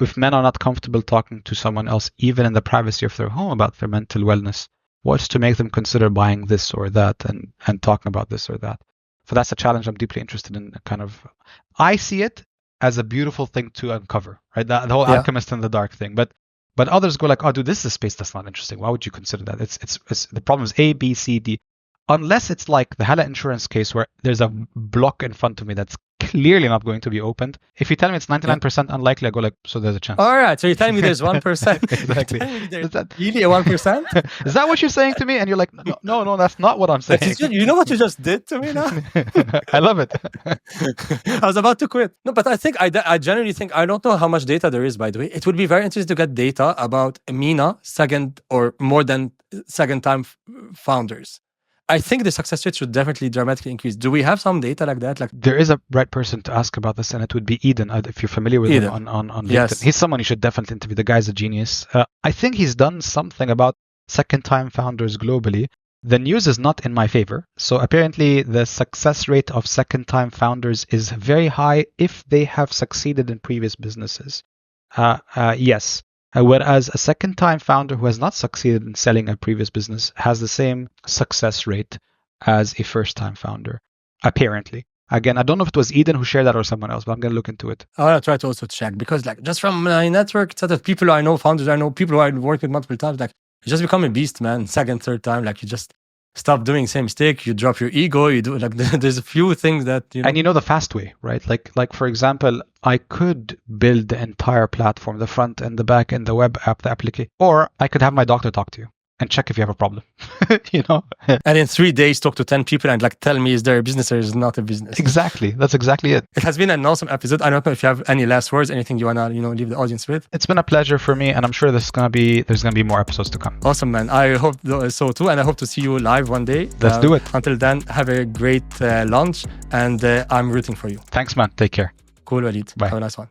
if men are not comfortable talking to someone else, even in the privacy of their home, about their mental wellness, what's to make them consider buying this or that and talking about this or that? So that's a challenge I'm deeply interested in. I see it as a beautiful thing to uncover, right? The whole alchemist in the dark thing. But others go like, oh, dude, this is a space that's not interesting. Why would you consider that? It's the problem is A, B, C, D. Unless it's like the Hala insurance case where there's a block in front of me that's clearly not going to be opened. If you tell me it's 99% unlikely, I go like, so there's a chance.
All right. So you're telling me there's 1%.
Exactly.
Is that really a 1%?
Is that what you're saying to me? And you're like, no, that's not what I'm saying.
You know what you just did to me now?
I love it.
I was about to quit. No, but I think I generally think, I don't know how much data there is, by the way. It would be very interesting to get data about MENA second or more than second time founders. I think the success rate should definitely dramatically increase. Do we have some data like that? Like,
there is a right person to ask about this, and it would be Eden. If you're familiar with him on LinkedIn,
yes.
He's someone you should definitely interview. The guy's a genius. I think he's done something about second-time founders globally. The news is not in my favor. So apparently, the success rate of second-time founders is very high if they have succeeded in previous businesses. Yes. Whereas a second-time founder who has not succeeded in selling a previous business has the same success rate as a first-time founder, apparently. Again, I don't know if it was Eden who shared that or someone else, but I'm going to look into it.
I want to try to also check, because like just from my network, set of people I know, founders I know, people who I work with multiple times, like you just become a beast, man. Second, third time, like you just stop doing the same mistake, you drop your ego, you do like there's a few things that
And you know the fast way, right? Like for example, I could build the entire platform, the front and the back and the web app, the application, or I could have my doctor talk to you and check if you have a problem.
And in 3 days talk to 10 people and like tell me, is there a business or is it not a business?
Exactly. That's exactly it.
It has been an awesome episode. I don't know if you have any last words, anything you want to leave the audience with.
It's been a pleasure for me, and I'm sure there's gonna be more episodes to come.
Awesome, man. I hope so too, and I hope to see you live one day.
Let's do it.
Until then, have a great launch, and I'm rooting for you.
Thanks, man. Take care.
Cool, Walid.
Bye.
Have a nice one.